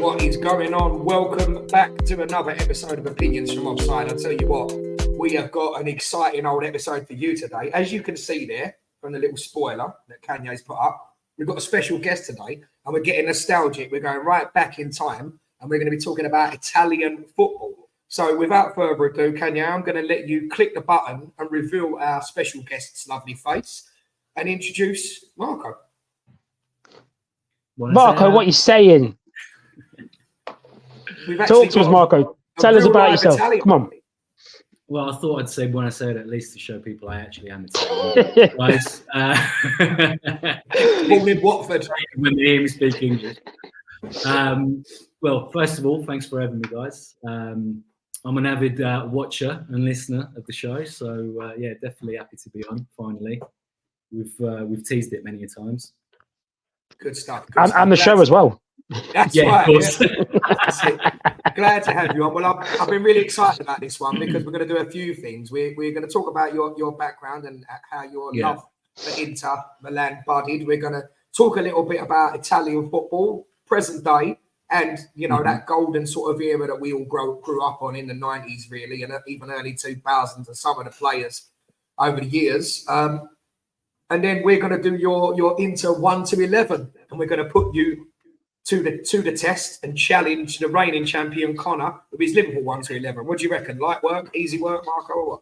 What is going on? Welcome back to another episode of Opinions from Offside. I'll tell you what, we have got an exciting old episode for you today. As you can see there from the little spoiler that Kanye's put up, we've got a special guest today and we're getting nostalgic. We're going right back in time and we're going to be talking about Italian football. So without further ado, Kanye, I'm going to let you click the button and reveal our special guest's lovely face and introduce Marco. Marco, what are you saying? Talk to us, Marco. Tell us about yourself. Italian. Come on. Well, I thought I'd say when I say it, at least to show people I actually am Italian. Guys, born in Watford. When they hear me speak English. Well, first of all, thanks for having me, guys. I'm an avid watcher and listener of the show, so yeah, definitely happy to be on. Finally, we've teased it many a times. Good stuff. And the show as well. That's right. Of course. Yeah. Glad to have you on. Well, I've been really excited about this one because we're going to do a few things. We're going to talk about your background and how your love for Inter Milan budded. We're going to talk a little bit about Italian football, present day, and that golden sort of era that we all grew up on in the 90's, really, and even early 2000s, and some of the players over the years. And then we're going to do your Inter 1 to 11, and we're going to put you to the test and challenge the reigning champion Connor with his Liverpool 1 to 11. What do you reckon? Light work, easy work, Marco, or what?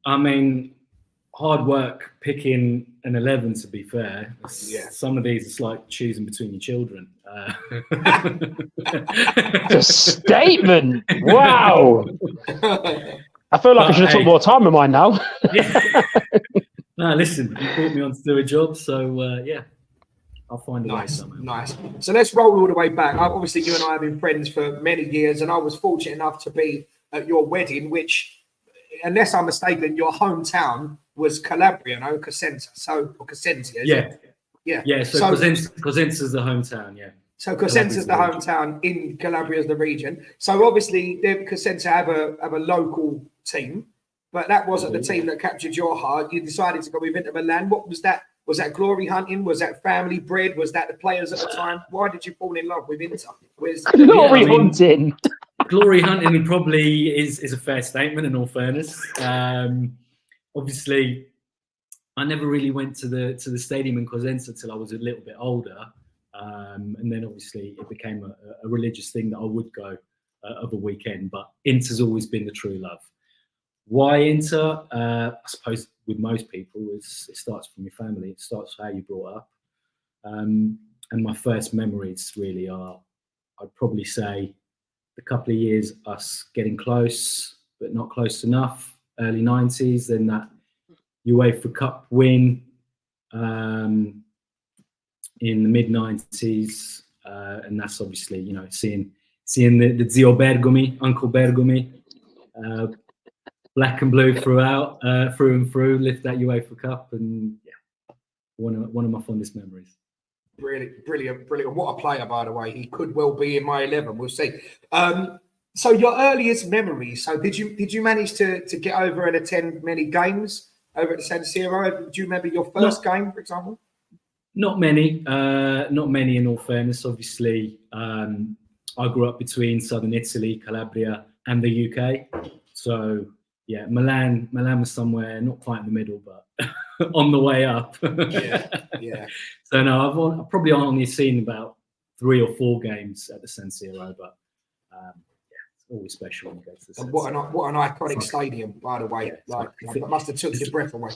I mean, hard work picking an 11. To be fair, some of these it's like choosing between your children. The statement! Wow. I feel like I should have took more time of mine now. No, listen, you brought me on to do a job, so yeah. I'll find a way somehow. Nice. So let's roll all the way back. Obviously, you and I have been friends for many years, and I was fortunate enough to be at your wedding, which, unless I'm mistaken, your hometown was Calabria, no? Cosenza. Or Cosenza. Yeah. So Cosenza's the hometown, yeah. So Cosenza's the hometown in Calabria is the region. So obviously, Cosenza have a local team, but that wasn't the team that captured your heart. You decided to go with Inter Milan. What was that? Was that glory hunting? Was that family bred? Was that the players at the time? Why did you fall in love with Inter? Glory hunting. Glory hunting probably is a fair statement, in all fairness. Obviously, I never really went to the stadium in Cosenza until I was a little bit older. And then obviously it became a religious thing that I would go of a weekend. But Inter's always been the true love. Why Inter? I suppose with most people, it starts from your family. It starts how you brought up. And my first memories really are, I'd probably say, the couple of years us getting close, but not close enough. Early 90's, then that UEFA Cup win in the mid 90's, and that's obviously seeing the Zio Bergomi, Uncle Bergomi. Black and blue throughout, through and through, lift that UEFA Cup, and yeah, one of my fondest memories. Brilliant. What a player, by the way. He could well be in my 11. We'll see. So your earliest memories. So did you manage to get over and attend many games over at the San Siro? Do you remember your first game, for example? Not many. In all fairness, obviously, I grew up between southern Italy, Calabria, and the UK. So. Yeah, Milan was somewhere not quite in the middle, but on the way up. Yeah. So no, I've probably only seen about 3 or 4 games at the San Siro, but yeah, it's always special when you go to the San Siro. What an iconic stadium, by the way. Yeah, that must have took your breath away.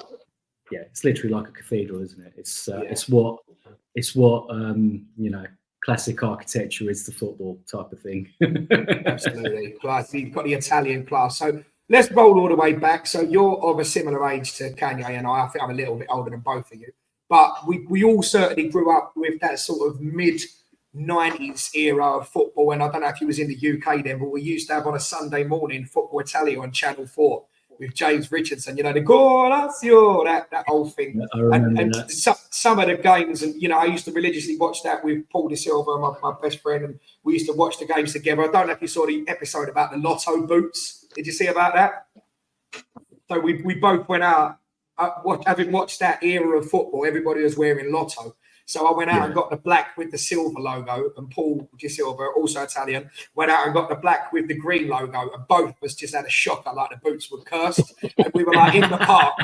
Yeah, it's literally like a cathedral, isn't it? It's what classic architecture is to football type of thing. Absolutely, class. You've got the Italian class. So. Let's roll all the way back. So you're of a similar age to Kanye and I. I think I'm a little bit older than both of you. But we all certainly grew up with that sort of mid-90s era of football. And I don't know if you was in the UK then, but we used to have on a Sunday morning Football Italia on Channel 4 with James Richardson, the Corazio, that whole thing. I remember and that. Some of the games, and I used to religiously watch that with Paul De Silva, my best friend, and we used to watch the games together. I don't know if you saw the episode about the Lotto boots. Did you see about that? So we both went out, having watched that era of football, everybody was wearing Lotto. So I went out and got the black with the silver logo, and Paul Gisilva, also Italian, went out and got the black with the green logo, and both of us just had a shocker, like the boots were cursed. And we were like in the park,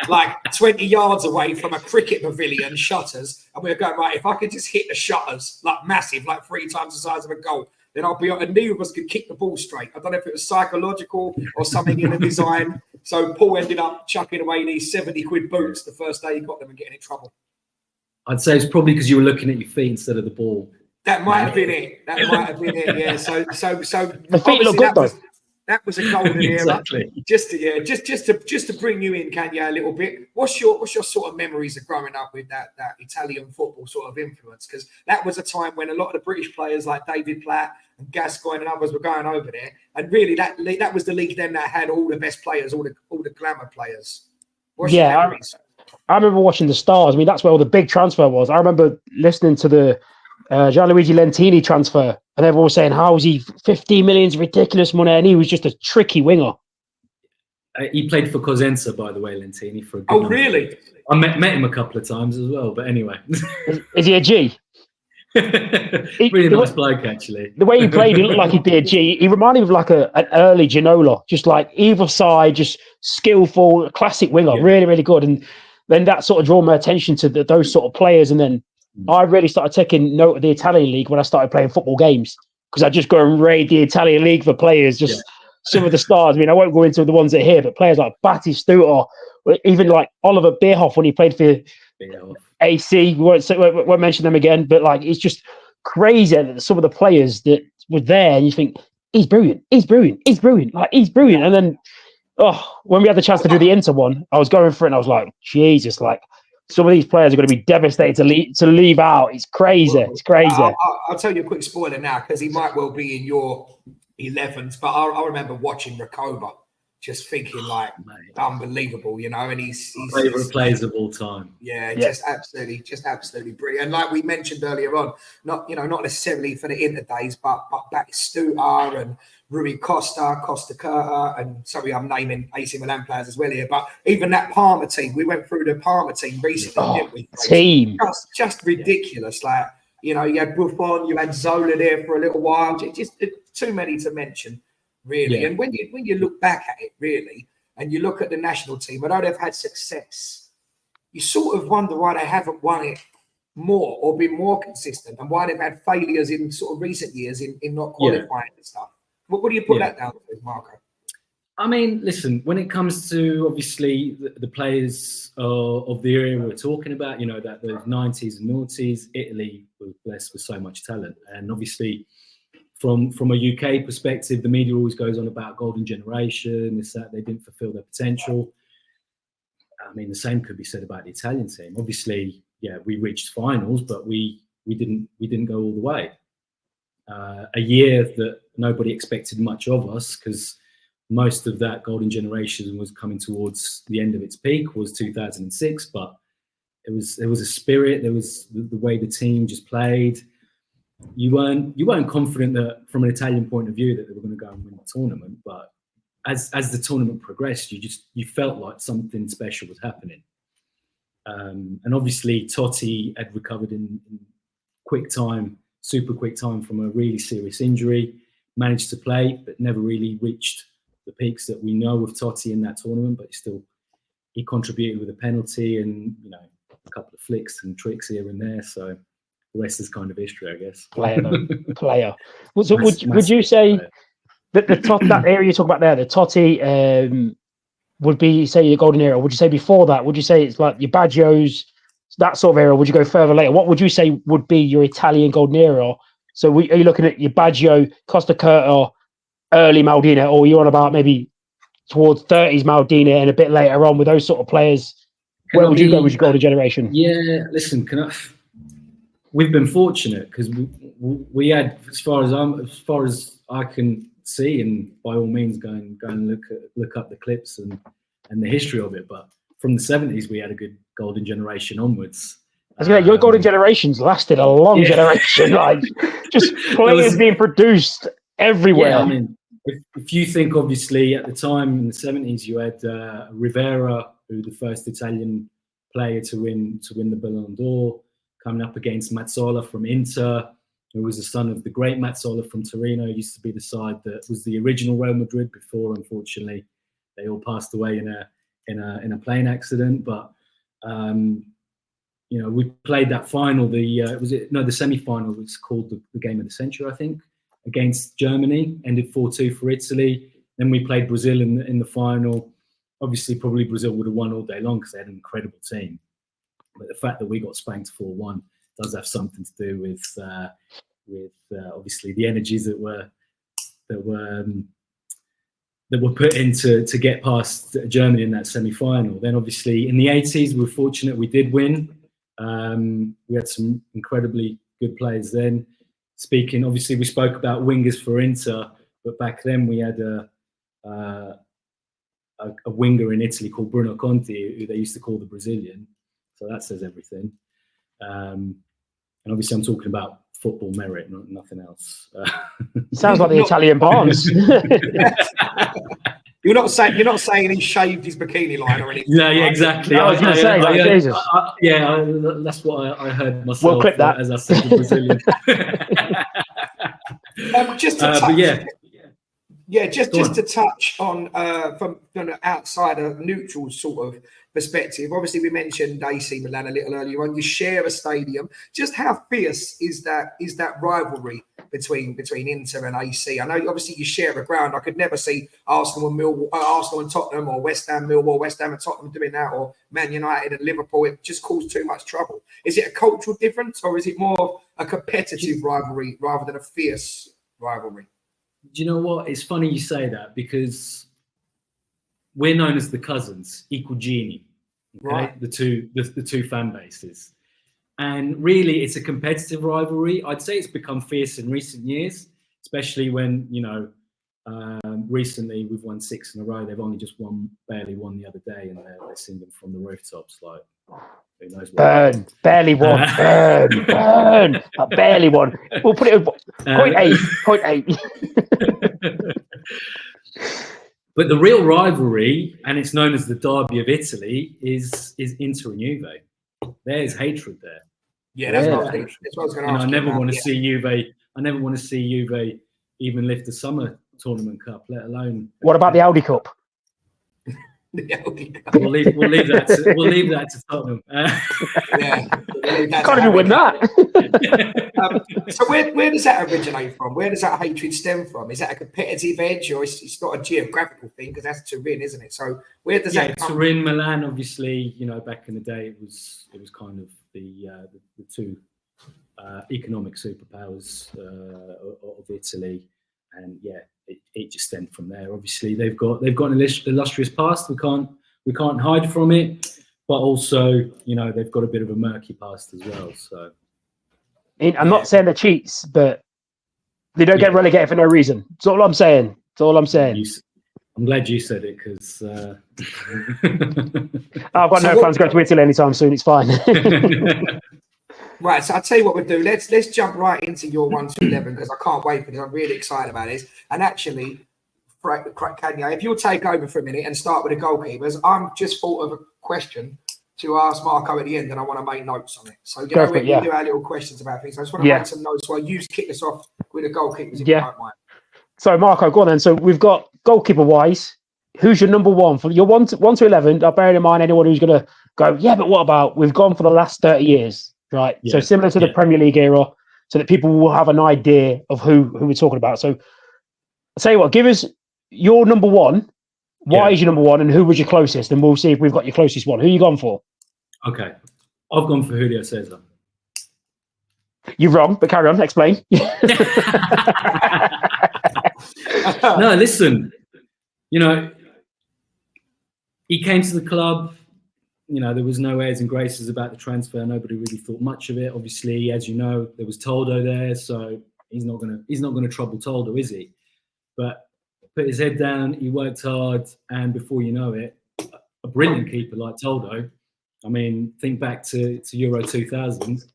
like 20 yards away from a cricket pavilion, shutters, and we were going, right, if I could just hit the shutters, like massive, like 3 times the size of a goal, then I'll be on, and neither of us could kick the ball straight. I don't know if it was psychological or something in the design. So Paul ended up chucking away these 70 quid boots the first day he got them and getting in trouble. I'd say it's probably because you were looking at your feet instead of the ball. That might have been it. That might have been it. Yeah. So the feet look good, that was a golden Exactly. era. Just to bring you in, Kanye, a little bit. What's your sort of memories of growing up with that Italian football sort of influence? Because that was a time when a lot of the British players like David Platt and Gascoigne and others were going over there, and really that was the league then that had all the best players, all the glamour players. What's your memories? I remember watching the Stars. I mean, that's where all the big transfer was. I remember listening to the Gianluigi Lentini transfer, and everyone was saying, how was he 15 million is ridiculous money, and he was just a tricky winger. He played for Cosenza, by the way, Lentini. For a good number. Really? I met him a couple of times as well, but anyway. Is he a G? Really nice bloke, actually. The way he played, he looked like he'd be a G. He reminded me of like an early Ginola, just like either side, just skillful, classic winger, really, really good. And then that sort of drew my attention to those sort of players. And then I really started taking note of the Italian league when I started playing football games, because I just go and raid the Italian league for players, just some of the stars. I mean, I won't go into the ones that are here, but players like Battistuta, or even like Oliver Bierhoff when he played for AC. We won't mention them again, but like it's just crazy that some of the players that were there, and you think he's brilliant. And then when we had the chance to do the Inter one, I was going for it and I was like, Jesus, like some of these players are going to be devastated to leave out. It's crazy. I'll tell you a quick spoiler now, because he might well be in your 11s, but I remember watching Recoba, just thinking like, unbelievable, you know, and he's favorite players of all time. Just absolutely brilliant. And like we mentioned earlier on, not necessarily for the Inter days, but Battistuta and Rui Costa Curta, and sorry, I'm naming AC Milan players as well here, but even that Parma team, we went through the Parma team recently, didn't we? Team. Just ridiculous. Like, you know, you had Buffon, you had Zola there for a little while, just too many to mention, really. And when you look back at it, really, and you look at the national team, although they've had success, you sort of wonder why they haven't won it more or been more consistent, and why they've had failures in sort of recent years in not qualifying and stuff. What do you put that down to, Marco? I mean, listen, when it comes to obviously the players of the era we're talking about, you know, that the 90s and noughties, Italy was blessed with so much talent. And obviously, from a UK perspective, the media always goes on about golden generation, this, that, they didn't fulfill their potential. I mean, the same could be said about the Italian team. Obviously, we reached finals, but we didn't go all the way. A year that nobody expected much of us, because most of that golden generation was coming towards the end of its peak, was 2006. But there was a spirit. There was the way the team just played. You weren't confident that from an Italian point of view that they were going to go and win the tournament. But as the tournament progressed, you felt like something special was happening. And obviously Totti had recovered in super quick time from a really serious injury, managed to play, but never really reached the peaks that we know of Totti in that tournament. But he contributed with a penalty and, you know, a couple of flicks and tricks here and there. So the rest is kind of history, I guess. Player. So would you say that that area you talk about there, the Totti, would be, say, your golden era? Would you say before that? Would you say it's like your Baggios, that sort of era? Would you go further later? What would you say would be your Italian golden era? So are you looking at your Baggio, Costa Curta, early Maldini, or are you on about maybe towards 30s Maldini and a bit later on with those sort of players? Where would you go with your golden generation? Yeah, listen, we've been fortunate because we had, as far as I can see, and by all means go and look up the clips and the history of it. But from the 70s, we had a good golden generation onwards. Your golden generations lasted a long generation, like just players being produced everywhere. Yeah, I mean, if you think, obviously, at the time in the 70s, you had Rivera, who was the first Italian player to win the Ballon d'Or. coming up against Mazzola from Inter, who was the son of the great Mazzola from Torino. It used to be the side that was the original Real Madrid before, unfortunately, they all passed away in a plane accident. But you know, we played that final. The semi-final was called the game of the century, I think, against Germany. Ended 4-2 for Italy. Then we played Brazil in the final. Obviously, probably Brazil would have won all day long because they had an incredible team. But the fact that we got spanked 4-1 does have something to do with obviously the energies that were put into to get past Germany in that semi-final. Then obviously in the 80s, we were fortunate we did win. We had some incredibly good players then. Obviously we spoke about wingers for Inter, but back then we had a winger in Italy called Bruno Conti, who they used to call the Brazilian. So that says everything. And obviously I'm talking about football merit, nothing else. Sounds like the Italian Barnes. You're not saying he shaved his bikini line or anything. Yeah, exactly. I was going to say, Jesus. That's what I heard myself. We'll clip that. As I said, the Brazilian. Just to touch, just to touch on from an outsider, neutral sort of perspective. Obviously, we mentioned AC Milan a little earlier on. You share a stadium. Just how fierce is that rivalry between Inter and AC? I know obviously you share a ground. I could never see Arsenal and Tottenham, or West Ham, Millwall, West Ham and Tottenham doing that, or Man United and Liverpool. It just caused too much trouble. Is it a cultural difference, or is it more a competitive rivalry rather than a fierce rivalry? Do you know what? It's funny you say that, because we're known as the cousins, i cugini, okay? Right. The two fan bases. And really, it's a competitive rivalry. I'd say it's become fierce in recent years, especially when, you know, recently we've won 6 in a row. They've only just barely won the other day, and they're singing from the rooftops like, who knows what. Burn, barely won, burn, barely won. We'll put it at 0.8. But the real rivalry, and it's known as the Derby of Italy, is Inter and Juve. There's hatred there. Yeah, that's what I was going to ask. I never want to see Juve. I never want to see Juve even lift the summer tournament cup, let alone. What about the Audi Cup? We'll leave that to Tottenham. Can't even win that. So where does that originate from? Where does that hatred stem from? Is that a competitive edge, or it's not a geographical thing, because that's Turin, isn't it? So where does that come Turin, Milan, obviously, you know, back in the day it was kind of the two economic superpowers of Italy, and it just stemmed from there. Obviously, they've got an illustrious past. We can't hide from it, but also, you know, they've got a bit of a murky past as well. So, I'm not saying they're cheats, but they don't get relegated for no reason. That's all I'm saying. I'm glad you said it, because I've got no plans to go to Italy anytime soon. It's fine. Right, so I'll tell you what we'll do. Let's jump right into your 1 to 11, because I can't wait for this. I'm really excited about this. And actually, Kanye, if you'll take over for a minute and start with the goalkeepers, I'm just thought of a question to ask Marco at the end, and I want to make notes on it. So we do our little questions about things. I just want to make some notes while you kick us off with the goalkeepers, if you don't mind. So Marco, go on then. So we've got goalkeeper-wise, who's your number one for your 1 to 11? Bearing in mind anyone who's going to go, but what about we've gone for the last 30 years? Right, so similar to the Premier League era, so that people will have an idea of who we're talking about. So, I'll tell you what, give us your number one. Why is your number one, and who was your closest? And we'll see if we've got your closest one. Who you gone for? Okay, I've gone for Julio Cesar. You're wrong, but carry on. Explain. No, listen. You know, he came to the club. You know, there was no airs and graces about the transfer. Nobody really thought much of it. Obviously, as you know, there was Toldo there, so he's not gonna trouble Toldo, is he? But put his head down, he worked hard, and before you know it, a brilliant keeper like Toldo. I mean, think back to Euro 2000.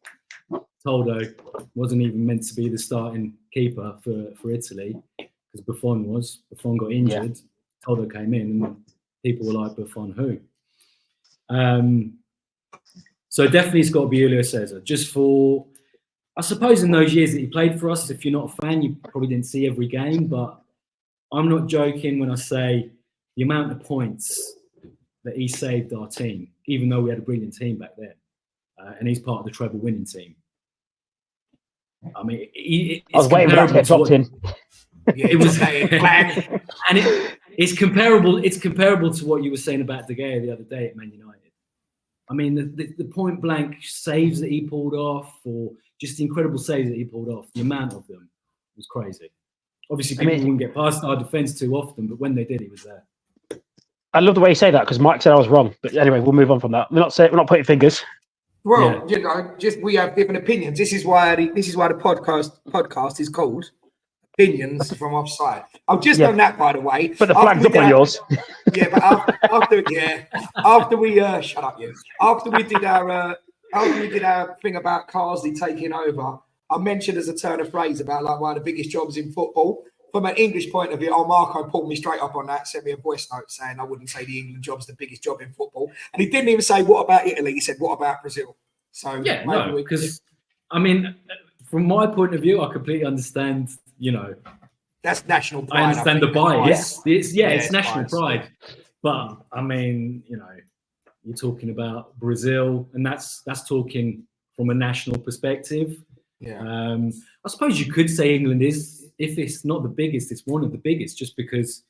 Toldo wasn't even meant to be the starting keeper for Italy, because Buffon got injured. Toldo came in, and people were like, Buffon who? So definitely it's got to be Julio Cesar. Just for, I suppose in those years that he played for us, if you're not a fan, you probably didn't see every game, but I'm not joking when I say the amount of points that he saved our team, even though we had a brilliant team back then. And he's part of the treble winning team. I mean, I was waiting for that to get dropped in. Yeah, it was and it's comparable. It's comparable to what you were saying about De Gea the other day at Man United. I mean, the point blank saves that he pulled off, or just the incredible saves that he pulled off, the amount of them was crazy. Obviously, people wouldn't get past our defence too often, but when they did, he was there. I love the way you say that because Mike said I was wrong. But anyway, we'll move on from that. We're not pointing fingers. Well, you know, just we have different opinions. This is why the podcast is called Opinions from Offside. I've just done that, by the way. But the flag's up on yours. Yeah, but after we shut up, you. After we did our thing about Carsley taking over, I mentioned as a turn of phrase about like one of the biggest jobs in football. From an English point of view, Marco pulled me straight up on that, sent me a voice note saying I wouldn't say the England job's the biggest job in football. And he didn't even say, what about Italy? He said, what about Brazil? So yeah, no, because, I mean, from my point of view, I completely understand, you know. That's national pride. I understand the bias. Yeah. It's national pride. But, I mean, you know, you're talking about Brazil, and that's talking from a national perspective. Yeah. I suppose you could say England is, if it's not the biggest, it's one of the biggest, just because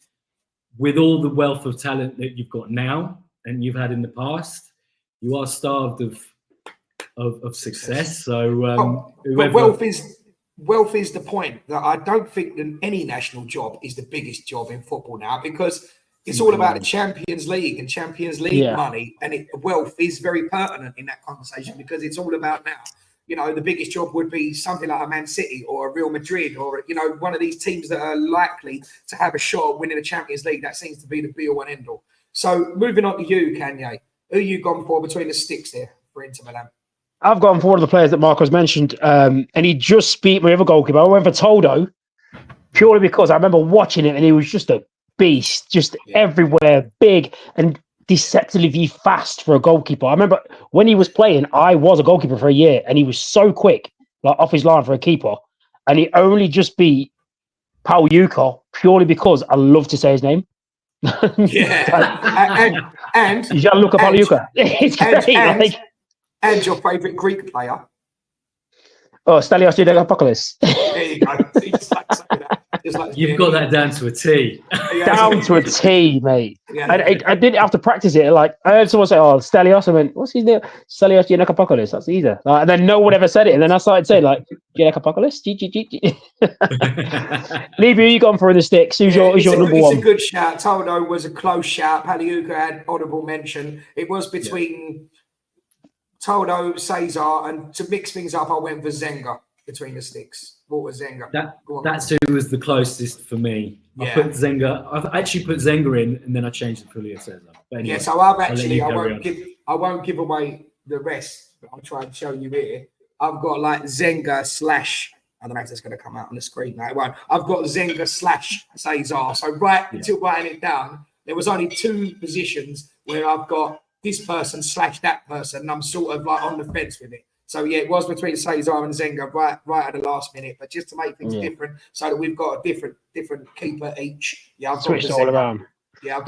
with all the wealth of talent that you've got now and you've had in the past, you are starved of success. So but wealth is the point that I don't think that any national job is the biggest job in football now, because it's all about the Champions League and Champions League money, and wealth is very pertinent in that conversation because it's all about now. You know, the biggest job would be something like a Man City or a Real Madrid or, you know, one of these teams that are likely to have a shot at winning the Champions League. That seems to be the be-all and end-all. So moving on to you, Kanye. Who you gone for between the sticks there for Inter Milan? I've gone for one of the players that Marco's mentioned, and he just beat my other goalkeeper. I went for Toldo purely because I remember watching him and he was just a beast, just everywhere, big and deceptively fast for a goalkeeper. I remember when he was playing, I was a goalkeeper for a year and he was so quick, like off his line for a keeper. And he only just beat Paul Yuka purely because I love to say his name. Yeah. and Gianluca Paul Yuka. It's great. And your favourite Greek player? Oh, Stelios Diakopoulou. There you go. You've got that down to a T. Down to a T, mate. Yeah. I didn't have to practice it. Like, I heard someone say, "Oh, Stelios." I went, "What's his name?" Stelios Diakopoulou. That's easy. And then no one ever said it. And then I started saying, like, Diakopoulou. Leave who you gone for in the sticks? Who's your number one? It's a good shout. Toldo was a close shout. Paliuka had honourable mention. It was between Toldo, Cesar, and to mix things up, I went for Zenga between the sticks. What was Zenga? That's who was the closest for me. I put Zenga. I actually put Zenga in, and then I changed it for Julio Cesar. Anyway, so I won't give away the rest, but I'll try and show you here. I've got like Zenga / I don't know if that's going to come out on the screen now. It won't. I've got Zenga / Cesar. So until writing it down, there was only 2 positions where I've got this person / that person, and I'm sort of like on the fence with it. So it was between Cesar and Zenga right at the last minute, but just to make things different, so that we've got a different keeper each. Yeah, I've switched all around. Yeah,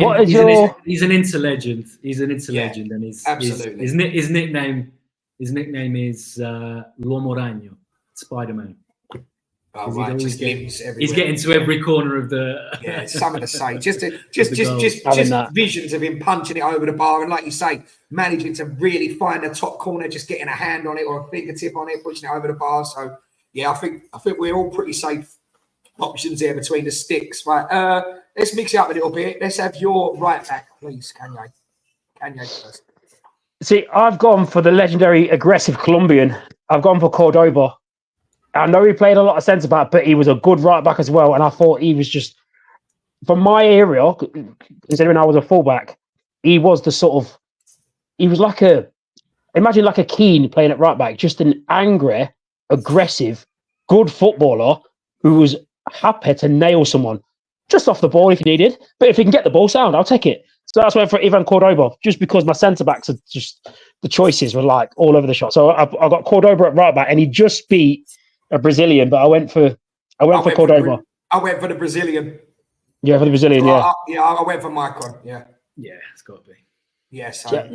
he's an Inter legend. He's an Inter legend, and absolutely his nickname is L'Uomo Ragno, Spider-Man. Oh, right. He's getting to every corner of the. Some of the say just visions of him punching it over the bar, and like you say, managing to really find the top corner, just getting a hand on it or a fingertip on it, pushing it over the bar. So I think we're all pretty safe options there between the sticks. Right, let's mix it up a little bit. Let's have your right back, please, Kanye. Kanye first. See, I've gone for the legendary aggressive Colombian. I've gone for Cordoba. I know he played a lot of centre back, but he was a good right back as well. And I thought he was just, from my area, considering I was a fullback, he was like imagine like a Keane playing at right back, just an angry, aggressive, good footballer who was happy to nail someone just off the ball if you needed. But if he can get the ball sound, I'll take it. So that's why for Ivan Cordoba, just because my centre backs are just the choices were like all over the shop. So I got Cordoba at right back, and he just beat a Brazilian, but I went for Cordoba. I went for the Brazilian. Yeah, for the Brazilian. So I went for Michael. Yeah, it's got to be. Yeah, so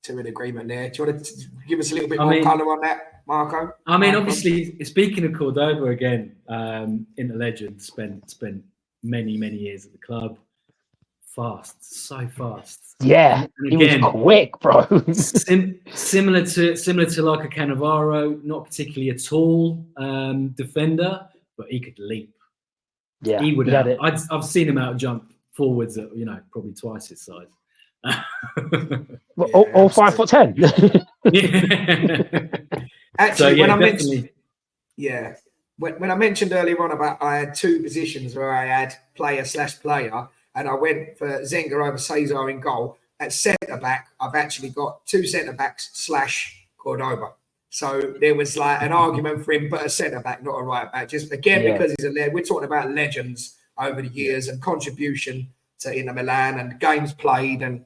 two in agreement there. Do you want to give us a little bit more colour on that, Marco? I mean, obviously, speaking of Cordoba again, Inter legend, spent many years at the club. So fast. Yeah, and he was quick, bro. similar to like a Cannavaro, not particularly a tall defender, but he could leap. Yeah, he would. I've seen him out jump forwards at probably twice his size. All 5'10". Actually, when I mentioned earlier on about I had two positions where I had player/player, and I went for Zenga over Cesar in goal. At centre back, I've actually got two centre backs / Cordoba. So there was like an argument for him, but a centre back, not a right back. Just again because he's we're talking about legends over the years and contribution to Inter Milan and games played, and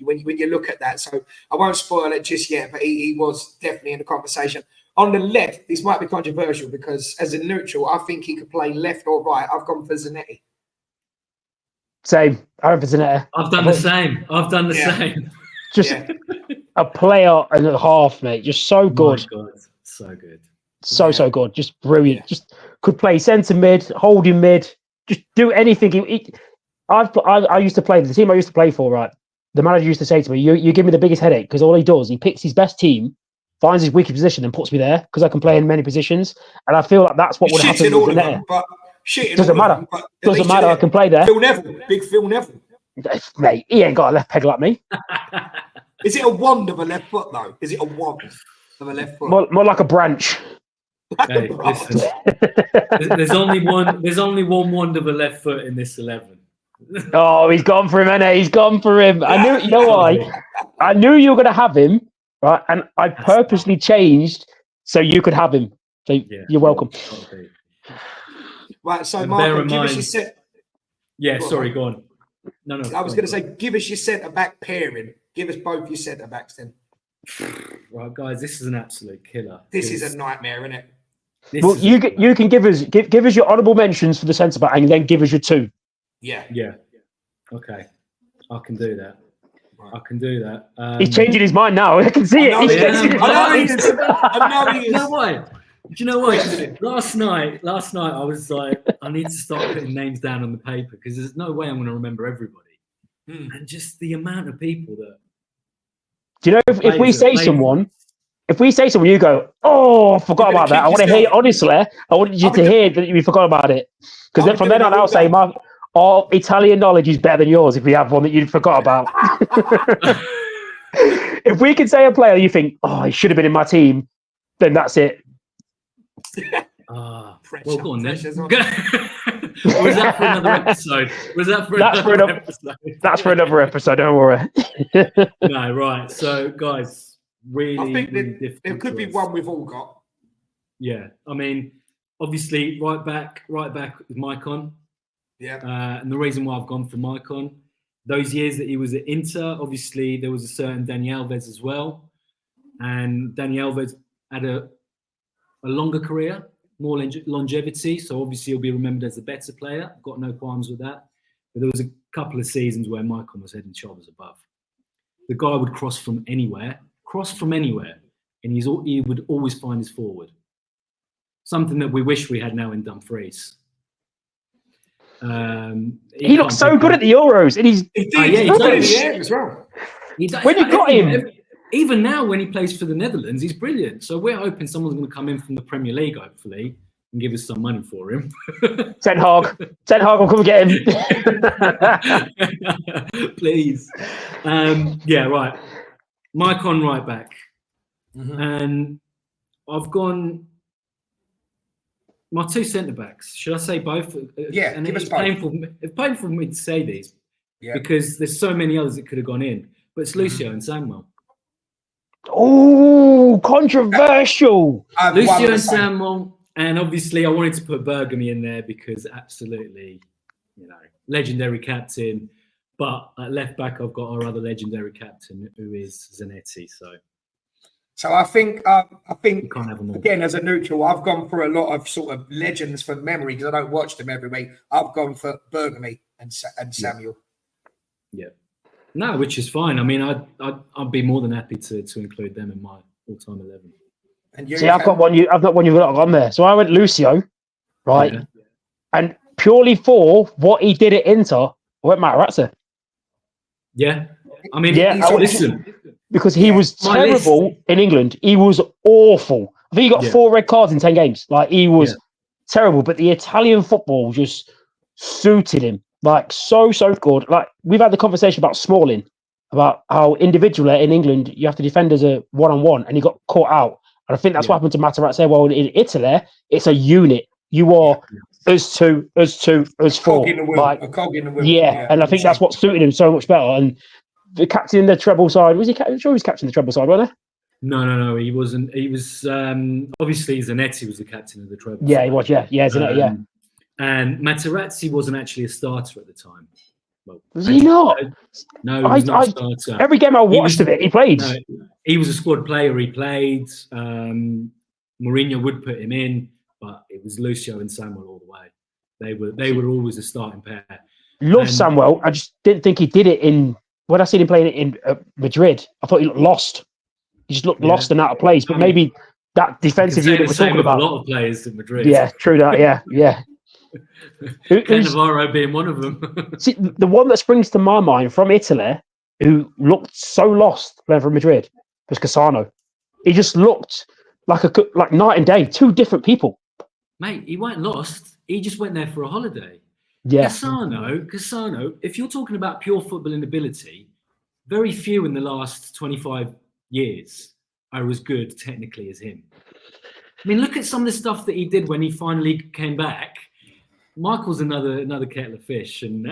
when you look at that. So I won't spoil it just yet, but he was definitely in the conversation. On the left, this might be controversial because as a neutral, I think he could play left or right. I've gone for Zanetti. Same. I went for Zanetti. I've done the same. Just a player and a half, mate. Just so good. My God. So good. So good. Just brilliant. Yeah. Just could play centre mid, holding mid, just do anything. I used to play the team I used to play for, right? The manager used to say to me, you give me the biggest headache because all he does, he picks his best team, finds his weakest position and puts me there because I can play in many positions. And I feel like that's what would happen with Zanetti. Doesn't matter. Doesn't matter. I can play there. Big Phil Neville. Mate, he ain't got a left peg like me. Is it a wand of a left foot, though? Is it a wand of a left foot? More like a branch. Hey, listen. There's only one wand of a left foot in this 11. Oh, he's gone for him, innit? He's gone for him. I knew. You know why? I knew you were going to have him, right? And I purposely changed so you could have him. So you're welcome. Right, so Marco, give us your set. Yeah, sorry, go on. No. I was going to say, give us your centre-back pairing. Give us both your centre-backs then. Right, guys, this is an absolute killer. This is a nightmare, isn't it? Well, you can give us your honourable mentions for the centre-back and then give us your two. Yeah. Okay, I can do that. He's changing his mind now. I can see it. I know he is. You know why? Do you know what? Last night, I was like, I need to start putting names down on the paper because there's no way I'm going to remember everybody. And just the amount of people that. Do you know if we say someone, you go, oh, I forgot about that. I want to hear, honestly, I want you to hear that you forgot about it. Because then from then on, I'll say, our Italian knowledge is better than yours if we have one that you forgot about. If we can say a player you think, oh, he should have been in my team, then that's it. Well, go on then. Or is that for another episode? That's for another episode. Don't worry. No, right. So, guys, really, I think there could be one we've all got. Yeah, I mean, obviously, right back with Maicon. Yeah. And the reason why I've gone for Maicon, those years that he was at Inter, obviously there was a certain Dani Alves as well, and Dani Alves had a longer career, more longevity, so obviously he'll be remembered as a better player. Got no qualms with that. But there was a couple of seasons where Maicon was head and shoulders above. The guy would cross from anywhere, and he would always find his forward. Something that we wish we had now in Dumfries. He looked so good at the Euros, and he's good in the air as well. When you got him. Even now, when he plays for the Netherlands, he's brilliant. So we're hoping someone's going to come in from the Premier League, hopefully, and give us some money for him. Ten Hag will come get him. Please. Right. Maicon right back. Mm-hmm. And I've gone my two centre-backs. Should I say both? Yeah, and give us it's both. painful for me to say these because there's so many others that could have gone in. But it's Lucio and Samuel. Oh, controversial. Lucio and Samuel. And obviously I wanted to put Bergamy in there because absolutely, legendary captain. But at left back, I've got our other legendary captain, who is Zanetti. So I think you can't have them all. again, as a neutral, I've gone for a lot of sort of legends from memory because I don't watch them every week. I've gone for Bergamy and Samuel. Yeah. No, which is fine. I mean, I'd be more than happy to include them in my all-time 11. And you, see, I've got one you've got on there. So I went Lucio, right? Yeah. And purely for what he did at Inter, I went Materazzi. Yeah. I mean, listen. Because he was terrible in England. He was awful. I think he got 4 red cards in 10 games. Like, he was terrible. But the Italian football just suited him. Like, so good. Like, we've had the conversation about Smalling, about how individually in England, you have to defend as a one-on-one, and he got caught out. And I think that's what happened to Materazzi. Well, in Italy, it's a unit. You are us two, us four. A cog in the wheel. Yeah, and I think that's what suited him so much better. And the captain in the treble side, was he? I'm sure he was captain in the treble side, wasn't he? No, he wasn't. He was obviously Zanetti was the captain of the treble. Yeah, side. he was. Yeah, Zanetti. Yeah. And Materazzi wasn't actually a starter at the time. Well, was he not? No, he was not a starter. Every game I watched of it, he played. No, he was a squad player. He played. Mourinho would put him in, but it was Lucio and Samuel all the way. They were always a starting pair. Love Samuel. I just didn't think he did it in. When I seen him playing it in Madrid, I thought he looked lost. He just looked lost and out of place. But maybe that defensive unit we're talking about. A lot of players in Madrid. Yeah, true that. Yeah. Cannavaro being one of them. See, the one that springs to my mind from Italy, who looked so lost playing for Madrid, was Cassano. He just looked like night and day, 2 different people. Mate, he weren't lost. He just went there for a holiday. Yeah. Cassano, if you're talking about pure footballing ability, very few in the last 25 years are as good technically as him. I mean, look at some of the stuff that he did when he finally came back. Michael's another kettle of fish. And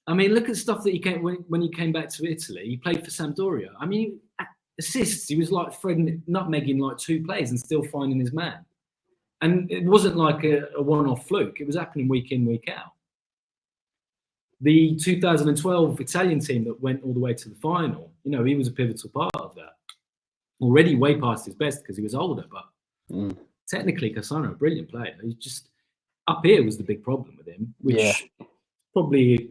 I mean, look at stuff that he came when he came back to Italy. He played for Sampdoria. I mean, assists. He was like nutmegging like 2 players and still finding his man. And it wasn't like a one-off fluke. It was happening week in, week out. The 2012 Italian team that went all the way to the final, he was a pivotal part of that. Already way past his best because he was older, but technically Cassano, a brilliant player. He's just up here was the big problem with him, which probably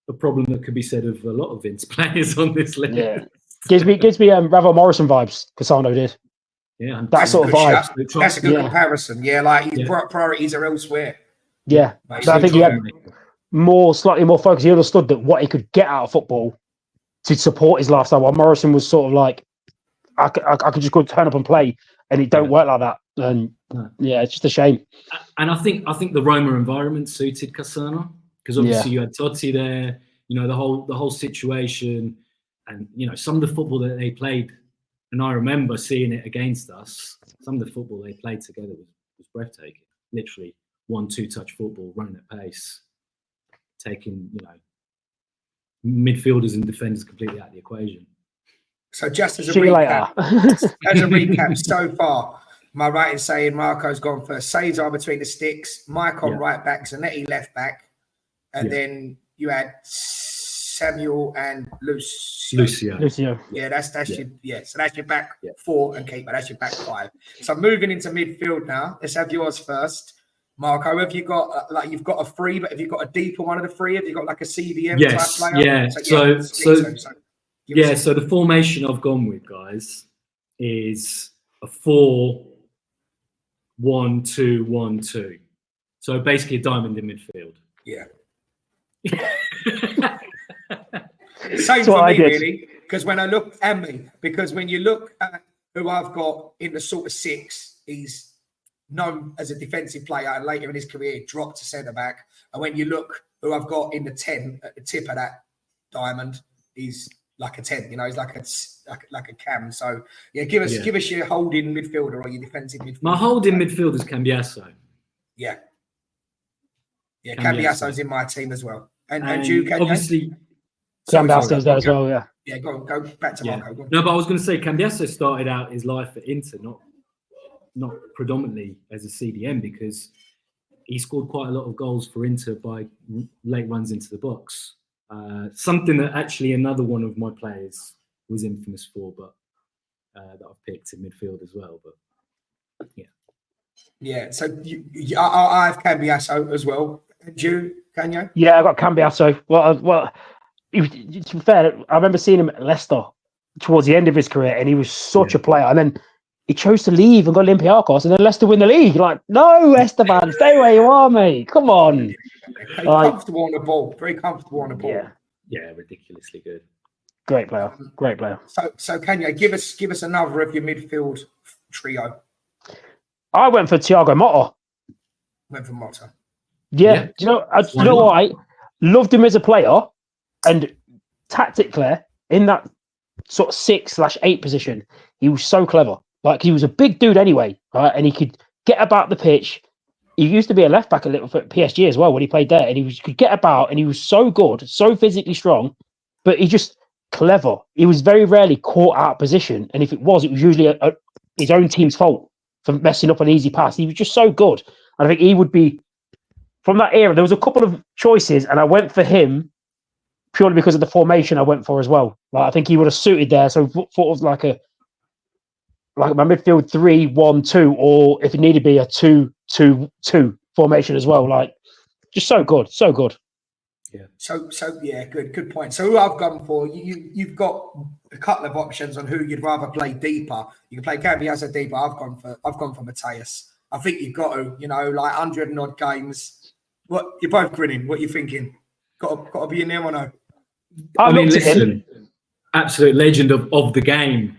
a problem that could be said of a lot of Vince players on this list. Yeah. Gives me Ravel Morrison vibes, Cassano did. Yeah, that sort of vibe. That's a good comparison. Yeah, like his priorities are elsewhere. Yeah, but I think he had slightly more focus. He understood that what he could get out of football to support his lifestyle. While Morrison was sort of like, I could just go turn up and play, and it don't work like that. And it's just a shame. And I think the Roma environment suited Cassano because obviously you had Totti there. The whole situation, and some of the football that they played. And I remember seeing it against us. Some of the football they played together was breathtaking. Literally 1-2 touch football, running at pace, taking midfielders and defenders completely out of the equation. So just as a recap, so far, am I right in saying Marco's gone for Cesar between the sticks, Mike on right back, Zanetti left back, and then you had Samuel and Lucio. Yeah, that's your so that's your back 4 and keeper. That's your back 5. So moving into midfield now. Let's have yours first, Marco. Have you got you've got a 3, but have you got a deeper one of the 3? Have you got like a CDM type player? Yeah. So the formation I've gone with, guys, is a 4-1-2-1-2. So basically a diamond in midfield. Yeah. Same for me, really, because when I look at me, because when you look at who I've got in the sort of 6, he's known as a defensive player, and later in his career dropped to centre back. And when you look who I've got in the 10 at the tip of that diamond, he's like a 10. He's like a cam. So give us your holding midfielder or your defensive midfielder. My holding midfielder is Cambiasso. Yeah, Cambiasso's in my team as well. And you, Kanye? Obviously. Cambiasso's there as well, Yeah, go back to Marco. Go on. No, but I was going to say Cambiasso started out his life at Inter, not predominantly as a CDM, because he scored quite a lot of goals for Inter by late runs into the box. Something that actually another one of my players was infamous for, but that I've picked in midfield as well. But yeah. Yeah, so I have Cambiasso as well. And you, Kanye? Yeah, I got Cambiasso. Well, to be fair, I remember seeing him at Leicester towards the end of his career, and he was such a player. And then he chose to leave and go to Olympiacos, and then Leicester win the league. Like, no, Esteban, stay where you are, mate. Come on. Comfortable on the ball. Very comfortable on the ball. Yeah, ridiculously good. Great player. Great player. So Kanye, give us another of your midfield trio. I went for Thiago Motta. Went for Motta. Yeah. Do you know what? I loved him as a player, and tactically in that sort of 6/8 position, he was so clever. Like, he was a big dude anyway, right? And he could get about the pitch. He used to be a left back a little for PSG as well when he played there, and could get about, and he was so good, so physically strong, but he just clever. He was very rarely caught out of position, and if it was usually his own team's fault for messing up an easy pass. He was just so good. And I think he would be, from that era, there was a couple of choices, and I went for him purely because of the formation I went for as well. Like, I think he would have suited there. So sort of like my midfield 3-1-2, or if it needed to be a 2-2-2 formation as well. Like, just so good, so good. Yeah. So yeah, good point. So who I've gone for, you've got a couple of options on who you'd rather play deeper. You can play Cambiasso deeper. I've gone for Mateus. I think you've got to, like 100 and odd games. What, you're both grinning? What are you thinking? Got to be in there or no? I mean, listen, absolute legend of the game.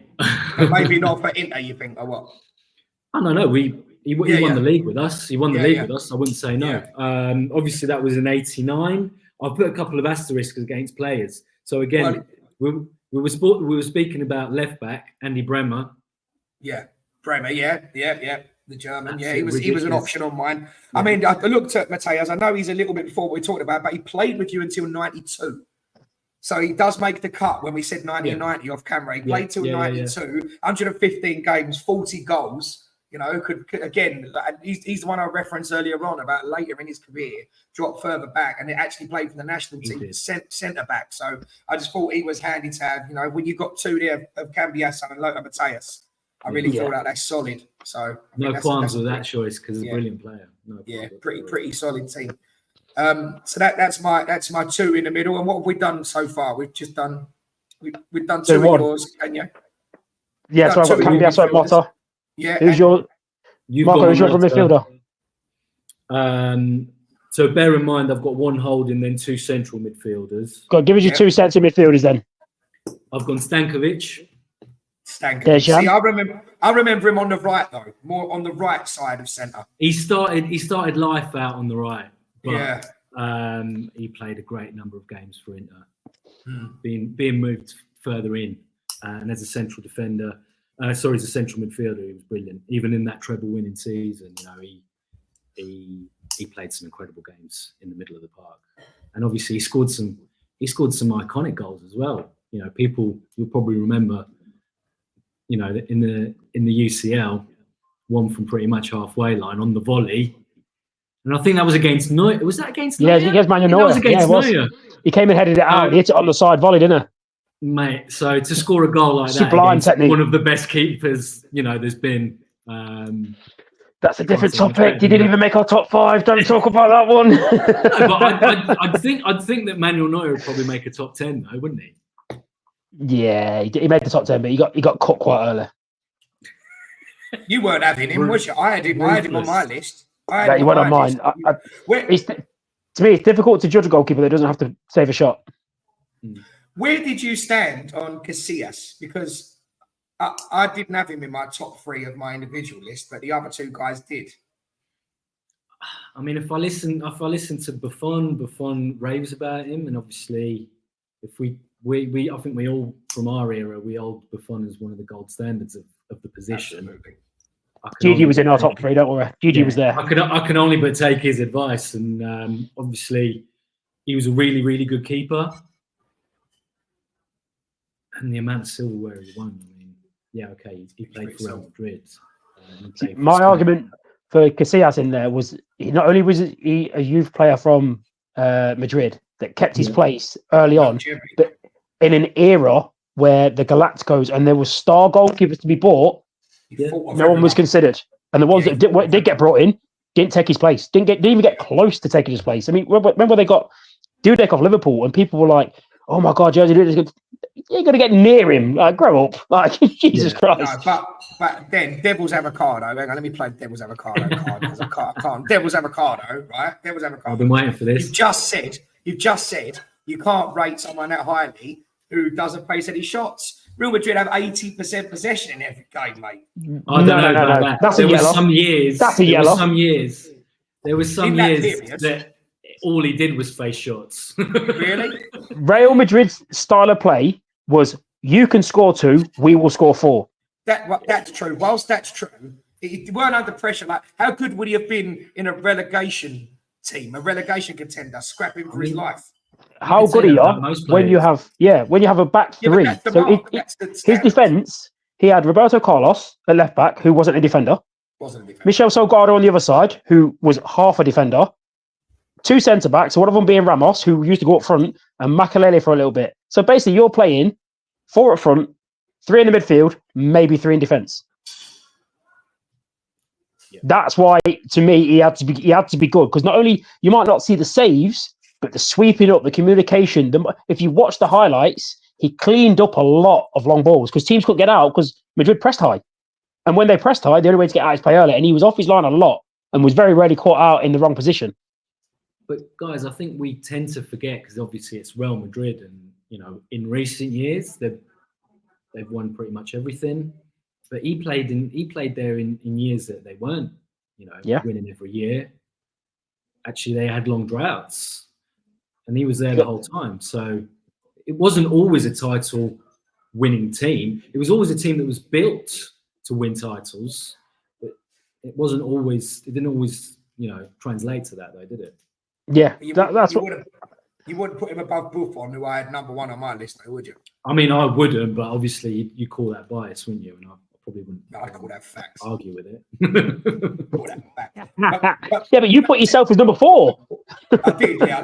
Maybe not for Inter, you think, or what? I don't know. He won the league with us. He won the league with us. I wouldn't say no. Yeah. Obviously, that was in '89. I've put a couple of asterisks against players. So again, we were speaking about left back Andy Bremer. Yeah, Bremer. Yeah. The German. Absolutely he was an option on mine. Yeah. I mean, I looked at Mateus. I know he's a little bit before what we talked about, but he played with you until '92. So he does make the cut when we said 1990 off camera. He played till 92, 115 games, 40 goals. Could again, he's the one I referenced earlier on about later in his career, dropped further back, and it actually played for the national team, centre back. So I just thought he was handy to have. When you've got two there of Cambiasso and Lothar Mateus, I really feel like that's solid. So no qualms with that choice because he's a brilliant player. Pretty solid team. So that's my two in the middle. And what have we done so far? We've just done we've done two of yours, Kenya. Yeah, so I've got Cambiasso and Motta. Yeah. Who's your Marco? Who's your midfielder? So bear in mind, I've got one holding, then two central midfielders. God, give us your two central midfielders then. I've gone Stankovic. See, I remember him on the right though, more on the right side of centre. He started life out on the right, but he played a great number of games for Inter, being moved further in, and as a central defender. As a central midfielder, he was brilliant. Even in that treble-winning season, he played some incredible games in the middle of the park, and obviously he scored some iconic goals as well. People you'll probably remember. In the UCL, one from pretty much halfway line on the volley, and I think that was against Neuer. Was that against Neuer? Yeah, against Manuel Neuer. That was against Neuer. He came and headed it out. He hit it on the side volley, didn't he? Mate, so to score a goal like Sublime that, technique. One of the best keepers, there's been. That's a different topic. He didn't even make our top 5. Don't talk about that one. No, but I'd think that Manuel Neuer would probably make a top 10 though, wouldn't he? Yeah, he made the top 10, but he got cut quite early. You weren't having him, was you? I had him on my list. He went on mine. To me, it's difficult to judge a goalkeeper that doesn't have to save a shot. Where did you stand on Casillas? Because I didn't have him in my top 3 of my individual list, but the other two guys did. I mean, if I listen to Buffon raves about him, and obviously, if I think we all from our era, we hold Buffon as one of the gold standards of the position. Gigi was in our top 3, don't worry. Gigi was there. I can only but take his advice, and obviously, he was a really, really good keeper. And the amount of silverware he won, I mean, he played for Real Madrid. My argument for Casillas in there was not only was he a youth player from Madrid that kept his place early on, but in an era where the Galacticos and there were star goalkeepers to be bought, no one was considered. And the ones that did get brought in didn't take his place, didn't even get close to taking his place. I mean, remember they got Dudek off Liverpool and people were like, oh my God, Jersey Dudek is good. You ain't going to get near him. Like, grow up. Like, Jesus Christ. No, but then Devil's Avocado. Hang on, let me play Devil's Avocado card because I can't. Devil's Avocado, right? Devil's Avocado. I've been waiting for this. You've just said you can't rate someone that highly who doesn't face any shots. Real Madrid have 80% possession in every game, mate. I don't know about that. That's there a was yellow. some years. That's a there yellow. Was some years. There was some years period. that all he did was face shots. Really? Real Madrid's style of play was you can score 2, we will score 4. That's true. Whilst that's true, it weren't under pressure. Like, how good would he have been in a relegation team, a relegation contender, scrapping for his life? How good he are when you have a back three. His defense, he had Roberto Carlos at left back, who wasn't a defender. Michel Salgado on the other side, who was half a defender. 2 centre backs, one of them being Ramos, who used to go up front, and Makelele for a little bit. So basically, you're playing 4 up front, 3 in the midfield, maybe 3 in defence. Yeah. That's why, to me, he had to be good, because not only you might not see the saves, but the sweeping up, the communication. If you watch the highlights, he cleaned up a lot of long balls because teams couldn't get out because Madrid pressed high. And when they pressed high, the only way to get out is play early. And he was off his line a lot and was very rarely caught out in the wrong position. But guys, I think we tend to forget because obviously it's Real Madrid, and in recent years they've won pretty much everything. But he played there in years that they weren't, winning every year. Actually, they had long droughts. And he was there the whole time. So it wasn't always a title-winning team. It was always a team that was built to win titles. But it didn't always, translate to that, though, did it? Yeah, you wouldn't put him above Buffon, who I had number 1 on my list, though, would you? I mean, I wouldn't, but obviously you call that bias, wouldn't you? And I probably wouldn't. I'd call that facts. Argue with it. Call that facts. But you put yourself as number 4. I did. I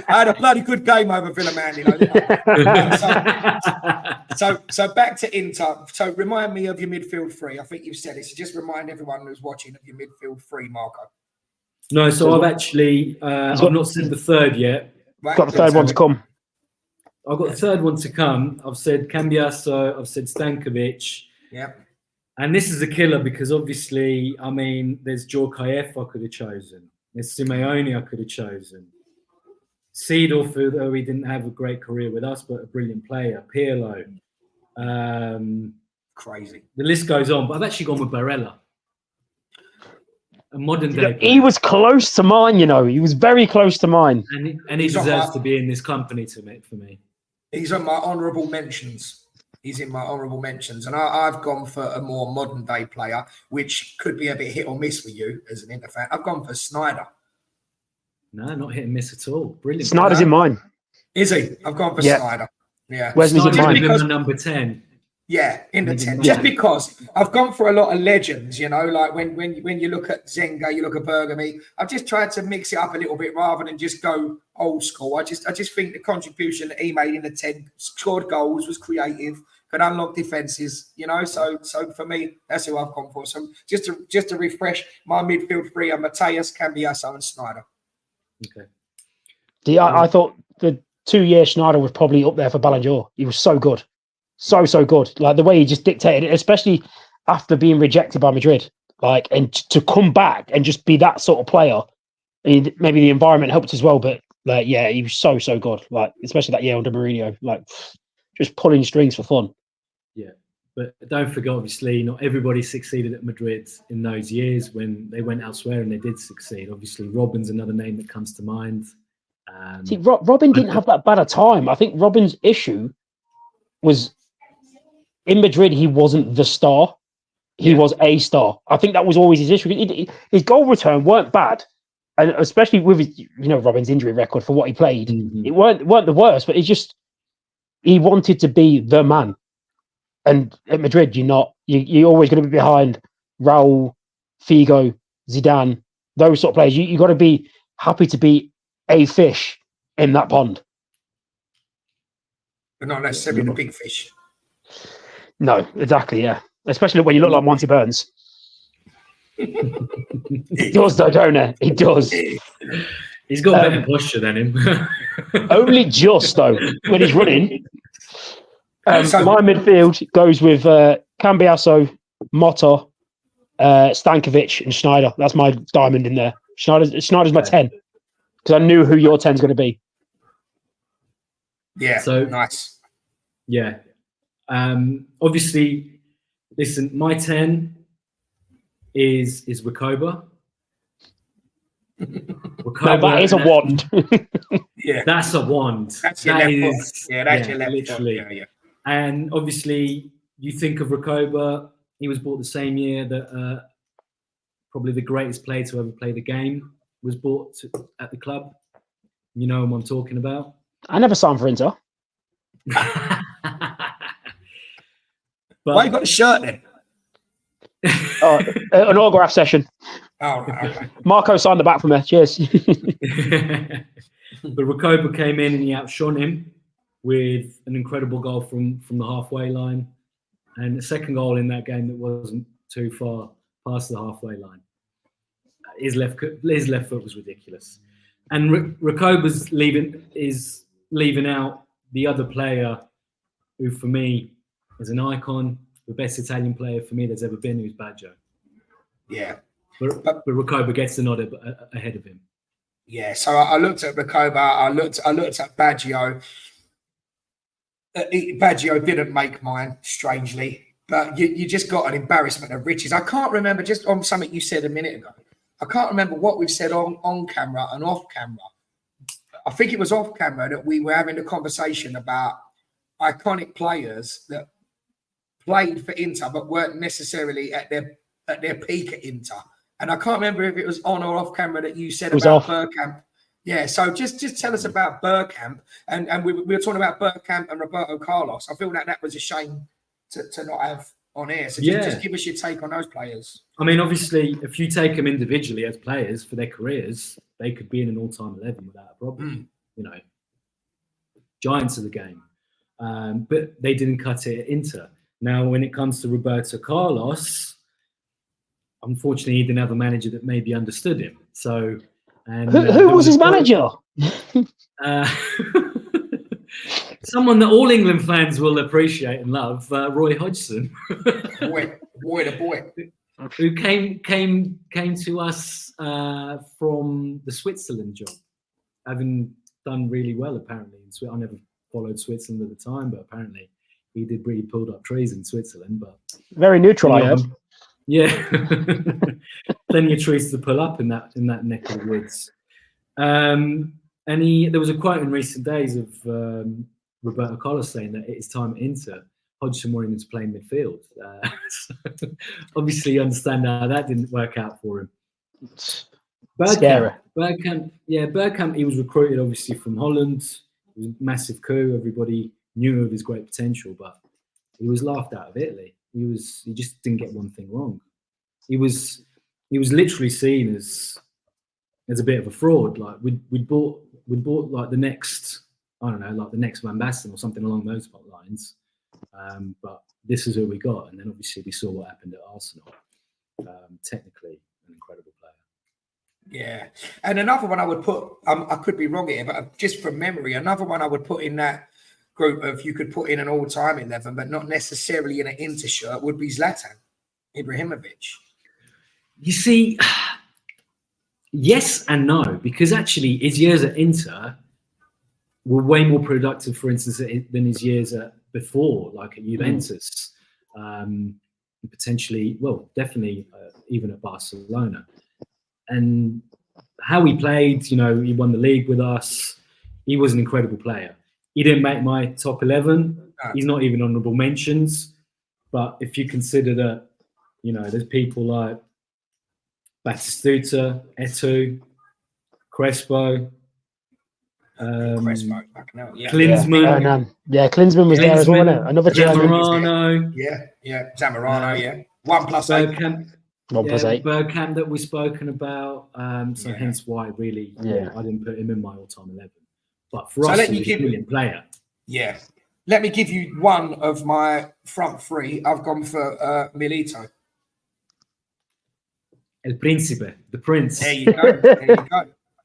had a bloody good game over Villa, man. So back to Inter. So remind me of your midfield 3. I think you've said it. So just remind everyone who's watching of your midfield 3, Marco. No, so I've actually I've not said the third yet. Right, got the third one to come. I've got the third one to come. I've said Cambiasso, I've said Stankovic. Yeah. And this is a killer because obviously, I mean, there's Djorkaeff I could have chosen. There's Simeone I could have chosen. Seedorf, though he didn't have a great career with us, but a brilliant player. Pirlo. Crazy. The list goes on, but I've actually gone with Barella. A modern day player. He was close to mine, He was very close to mine. And he deserves to be in this company for me. He's on my honourable mentions. He's in my honourable mentions. And I've gone for a more modern day player, which could be a bit hit or miss for you as an Inter fan. I've gone for Snyder. No, not hit and miss at all. Brilliant. Snyder's in mine. Is he? I've gone for Snyder. Yeah. Wesley's in mine. Because number 10. Yeah, in the 10. Just because I've gone for a lot of legends, like when you look at Zenga, you look at Bergamy. I've just tried to mix it up a little bit rather than just go old school. I just think the contribution that he made in the 10, scored goals, was creative, could unlock defenses, So for me, that's who I've gone for. So just to refresh, my midfield 3 are Mateus, Cambiasso, and Snyder. Okay. I thought the 2-year Snyder was probably up there for Ballon d'Or. He was so good. So good. Like the way he just dictated it, especially after being rejected by Madrid. And to come back and just be that sort of player. I mean, maybe the environment helped as well, but he was so good. Especially that year under Mourinho, just pulling strings for fun. Yeah. But don't forget, obviously, not everybody succeeded at Madrid in those years when they went elsewhere and they did succeed. Obviously, Robben's another name that comes to mind. See, Robben didn't have that bad a time. I think Robben's issue was in Madrid, he wasn't the star. He was a star. I think that was always his issue. His goal return weren't bad. And especially with his, Robben's injury record for what he played, it weren't the worst, but he wanted to be the man. And at Madrid, you're always going to be behind Raul, Figo, Zidane, those sort of players. You got to be happy to be a fish in that pond. But not necessarily the big fish. No, exactly, yeah. Especially when you look like Monty Burns. He does, though, don't he? He does. He's got better posture than him. Only just, though, when he's running. My midfield goes with Cambiasso, Motta, Stankovic, and Schneider. That's my diamond in there. Schneider's my 10 because I knew who your 10's going to be. Yeah, so nice. Yeah. Obviously, listen, my 10 is Recoba. Now, that is a wand. Yeah, that's a wand. That's your left foot. Yeah, that's your left literally. Foot. Yeah. And obviously, you think of Recoba. He was bought the same year that probably the greatest player to ever play the game was bought at the club. You know who I'm talking about. I never saw him for Inter. But, why you got the shirt then? An autograph session. Oh, okay. Marco signed the back from there. Cheers. But Recoba came in and he outshone him with an incredible goal from the halfway line and a second goal in that game that wasn't too far past the halfway line. His left foot was ridiculous. And Recoba's leaving out the other player who, for me, is an icon, the best Italian player for me there's ever been, who's Baggio. Yeah. But Recoba gets the nod ahead of him. Yeah, so I looked at Recoba, I looked at Baggio. Baggio didn't make mine, strangely, but you just got an embarrassment of riches. I can't remember, just on something you said a minute ago, I can't remember what we've said on camera and off camera. I think it was off camera that we were having a conversation about iconic players that played for Inter but weren't necessarily at their peak at Inter. And I can't remember if it was on or off camera that you said about Bergkamp. Yeah, so just tell us about Bergkamp. And we were talking about Bergkamp and Roberto Carlos. I feel that was a shame to not have on air. So just give us your take on those players. I mean, obviously, if you take them individually as players for their careers, they could be in an all-time 11 without a problem. You know, giants of the game. But they didn't cut it at Inter. Now, when it comes to Roberto Carlos, unfortunately, he didn't have a manager that maybe understood him. So, and who was his manager? Someone that all England fans will appreciate and love, Roy Hodgson. boy, the boy. Who came to us from the Switzerland job, having done really well apparently. I never followed Switzerland at the time, but apparently he did really pulled up trees in Switzerland. But very neutral, I heard. Yeah, plenty of trees to pull up in that neck of the woods. And there was a quote in recent days of Roberto Carlos saying that at his time at Inter, Hodgson wanted him to play midfield. So obviously, you understand how that didn't work out for him. Bergkamp, he was recruited obviously from Holland. It was a massive coup. Everybody knew of his great potential, but he was laughed out of Italy. He just didn't get one thing wrong. He was literally seen as a bit of a fraud. Like we'd bought like the next, I don't know, like the next Van Basten or something along those lines. But this is who we got, and then obviously we saw what happened at Arsenal. Technically, an incredible player. Yeah, and another one I would put. I could be wrong here, but just from memory, another one I would put in that group of you could put in an all-time 11, but not necessarily in an Inter shirt, would be Zlatan Ibrahimovic. You see, yes and no, because actually his years at Inter were way more productive, for instance, than his years before, like at Juventus, potentially, well, definitely even at Barcelona. And how he played, you know, he won the league with us. He was an incredible player. He didn't make my top 11. No. He's not even honourable mentions. But if you consider that, you know, there's people like Batistuta, Eto'o, Crespo, Klinsmann. Klinsmann was there as well, wasn't it? Another German. Zamorano. Yeah. Zamorano, yeah. 1+8. Bergkamp that we've spoken about. Hence why really I didn't put him in my all-time 11. But for us, he's a brilliant player. Yeah. Let me give you one of my front three. I've gone for Milito. El Príncipe, the Prince. There you go.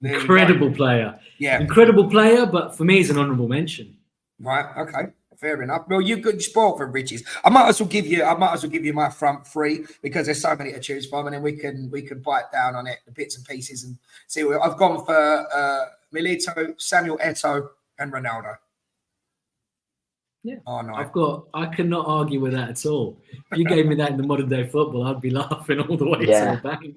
Incredible player. Yeah. Incredible player, but for me, he's an honourable mention. Right. Okay. Fair enough. Well, you've got spoiled for riches. I might as well give you my front three because there's so many to choose from, and then we can bite down on it, the bits and pieces, and see. I've gone for Milito, Samuel Eto'o, and Ronaldo. Yeah. Oh no. I cannot argue with that at all. If you gave me that in the modern day football, I'd be laughing all the way to the bank.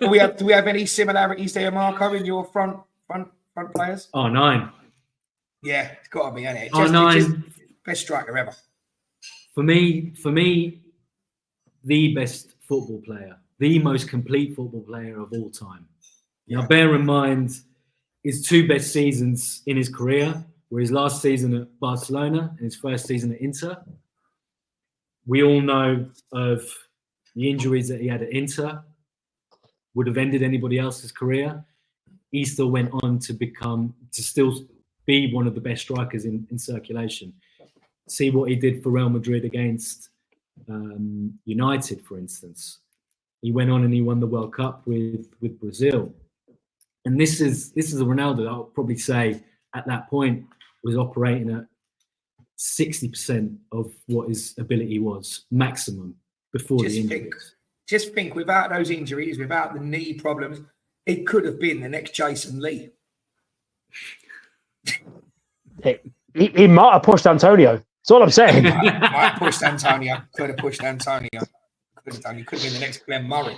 Do we have any similarities there, Marco, in your front players? Oh, 9. Yeah, it's got to be, hasn't it? Just Best striker ever. For me, the best football player, the most complete football player of all time. Now, bear in mind his 2 best seasons in his career were his last season at Barcelona and his first season at Inter. We all know of the injuries that he had at Inter, would have ended anybody else's career. He still went on to still be one of the best strikers in circulation. See what he did for Real Madrid against United, for instance. He went on and he won the World Cup with Brazil. And this is a Ronaldo, I'll probably say, at that point, was operating at 60% of what his ability was, maximum, before the injuries. Just think, without those injuries, without the knee problems, it could have been the next Jason Lee. He might have pushed Antonio. That's all I'm saying. Might have pushed Antonio. Could have pushed Antonio. Could have done. He could have been the next Glenn Murray.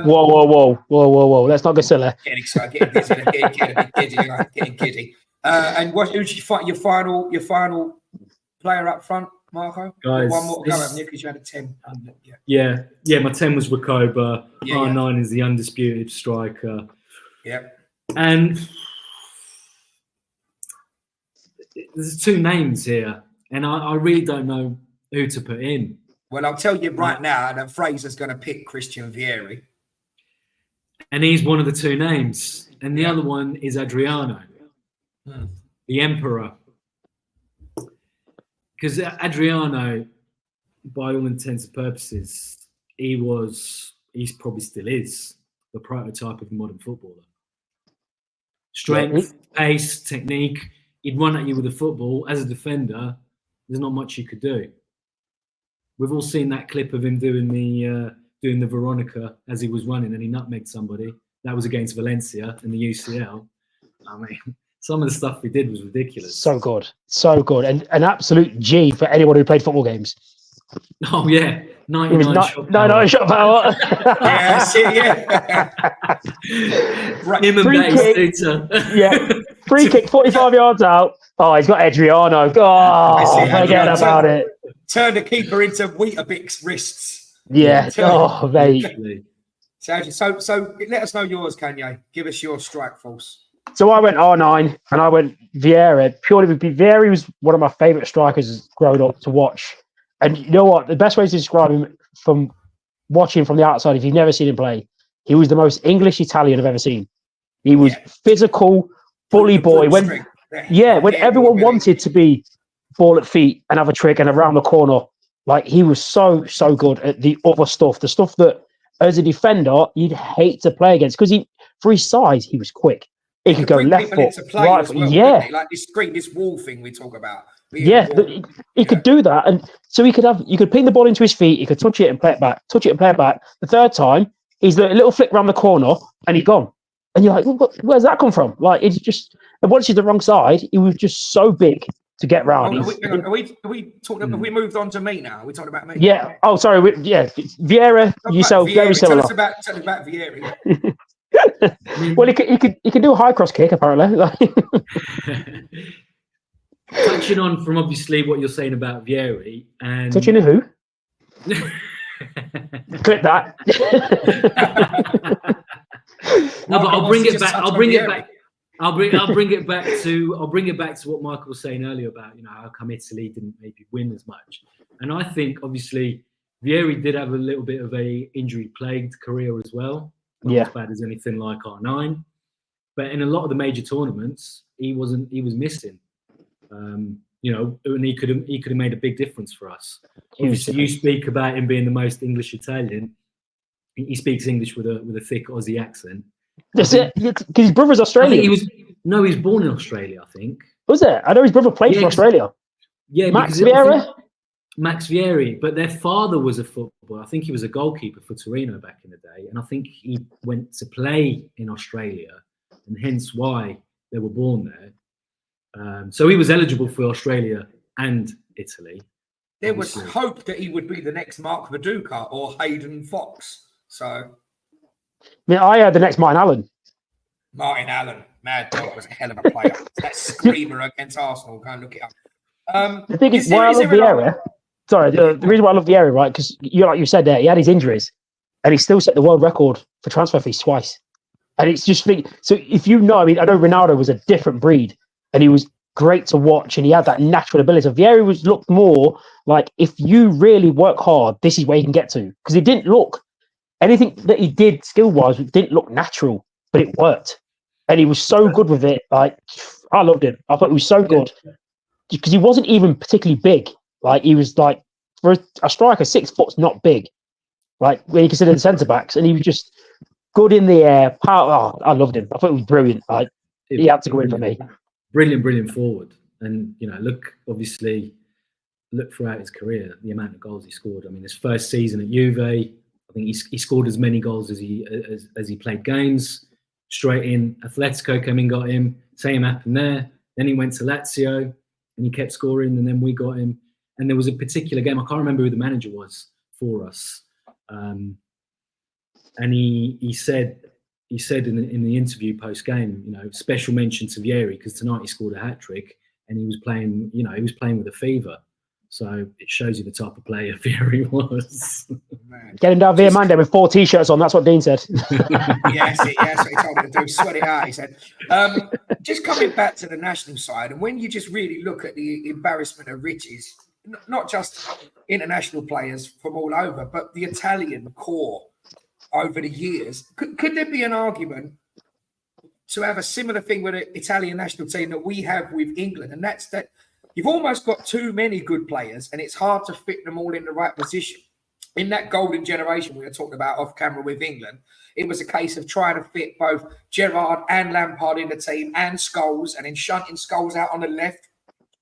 Whoa. Let's not go silly. Getting excited, getting giddy. And who's your final player up front, Marco? Guys, one more to go, haven't you? Because you had a 10. Yeah. My 10 was Recoba. R9 is the undisputed striker. Yeah. And there's 2 names here, and I really don't know who to put in. Well, I'll tell you right now that Fraser's going to pick Christian Vieri. And he's one of the 2 names. And the other one is Adriano, the Emperor. Because Adriano, by all intents and purposes, he probably still is the prototype of a modern footballer. Strength, pace, technique. He'd run at you with a football. As a defender, there's not much you could do. We've all seen that clip of him doing the Veronica as he was running and he nutmegged somebody. That was against Valencia in the UCL. I mean, some of the stuff he did was ridiculous. So good. And an absolute G for anyone who played football games. Oh, yeah. 99 shot power. Yeah. Right. Him and Batista. Yeah. Free kick, 45 yards out. Oh, he's got Adriano. Oh, forget about it. Turn the keeper into Weetabix wrists. Yeah. Oh, mate. So let us know yours, Kanye. Give us your strike force. So I went R9 and I went Vieira. Purely because Vieira was one of my favourite strikers growing up to watch. And you know what? The best way to describe him from watching from the outside, if you've never seen him play, he was the most English Italian I've ever seen. He was physical, bully boy. When everyone wanted to be ball at feet and have a trick and around the corner, like he was so good at the other stuff, the stuff that as a defender you'd hate to play against because for his size he was quick. He could go left foot, right foot. Well, like this wall thing we talk about. He could do that, and so you could ping the ball into his feet. He could touch it and play it back. The third time, he's a little flick around the corner and he's gone. And you're like, where's that come from? Like it's just, and once he's the wrong side, he was just so big to get round. Are we talking? Have we moved on to me now? Are we talking about me? Yeah. Oh, sorry. Vieira, yourself, very similar. Tell us about Vieri. Well, he can do a high cross kick apparently. Touching on from obviously what you're saying about Vieri and touching a who? Clip that. No, but I'll bring it back. I'll bring it back to what Michael was saying earlier about how come Italy didn't maybe win as much. And I think obviously Vieri did have a little bit of a injury-plagued career as well. Not as bad as anything like R9. But in a lot of the major tournaments, he was missing. And he could have made a big difference for us. Obviously, you speak about him being the most English Italian. He speaks English with a thick Aussie accent. That's it. Because his brother's Australian. He was born in Australia, I think. Was it? I know his brother played for Australia. Yeah, Max Vieri. Max Vieri, but their father was a footballer. I think he was a goalkeeper for Torino back in the day, and I think he went to play in Australia, and hence why they were born there. So he was eligible for Australia and Italy. There was hope that he would be the next Mark Viduka or Hayden Fox. So, I had the next Martin Allen. Martin Allen, mad dog, was a hell of a player. That screamer against Arsenal. Go and look it up. The thing is, why I love the area. Sorry, the reason why I love the area, right? Because like you said there, he had his injuries, and he still set the world record for transfer fees twice. And it's just so if you know, I know Ronaldo was a different breed, and he was great to watch, and he had that natural ability. So Vieri looked more like, if you really work hard, this is where you can get to. Because it didn't look anything that he did skill-wise, it didn't look natural, but it worked, and he was so good with it. Like, I loved him. I thought he was so good because he wasn't even particularly big. Like, he was like, for a striker, 6 foot's not big. Like, when you consider the centre backs, and he was just good in the air. I loved him. I thought he was brilliant. Like, he had to go in for me. Brilliant forward. And look throughout his career, the amount of goals he scored. I mean, his first season at Juve, I think he scored as many goals as he played games. Straight in, Atletico came in, got him. Same happened there. Then he went to Lazio, and he kept scoring, and then we got him. And there was a particular game, I can't remember who the manager was for us, and he said in the interview post game, special mention to Vieri because tonight he scored a hat trick, and he was playing with a fever. So it shows you the type of player Vieri was. Get him down via Monday with 4 T-shirts on. That's what Dean said. Yes, that's what he told him to do. Sweat it out, he said. Just coming back to the national side, and when you just really look at the embarrassment of riches, not just international players from all over, but the Italian core over the years, could there be an argument to have a similar thing with the Italian national team that we have with England? And that's that you've almost got too many good players, and it's hard to fit them all in the right position. In that golden generation we were talking about off camera with England, it was a case of trying to fit both Gerrard and Lampard in the team, and Scholes, and then shunting Scholes out on the left.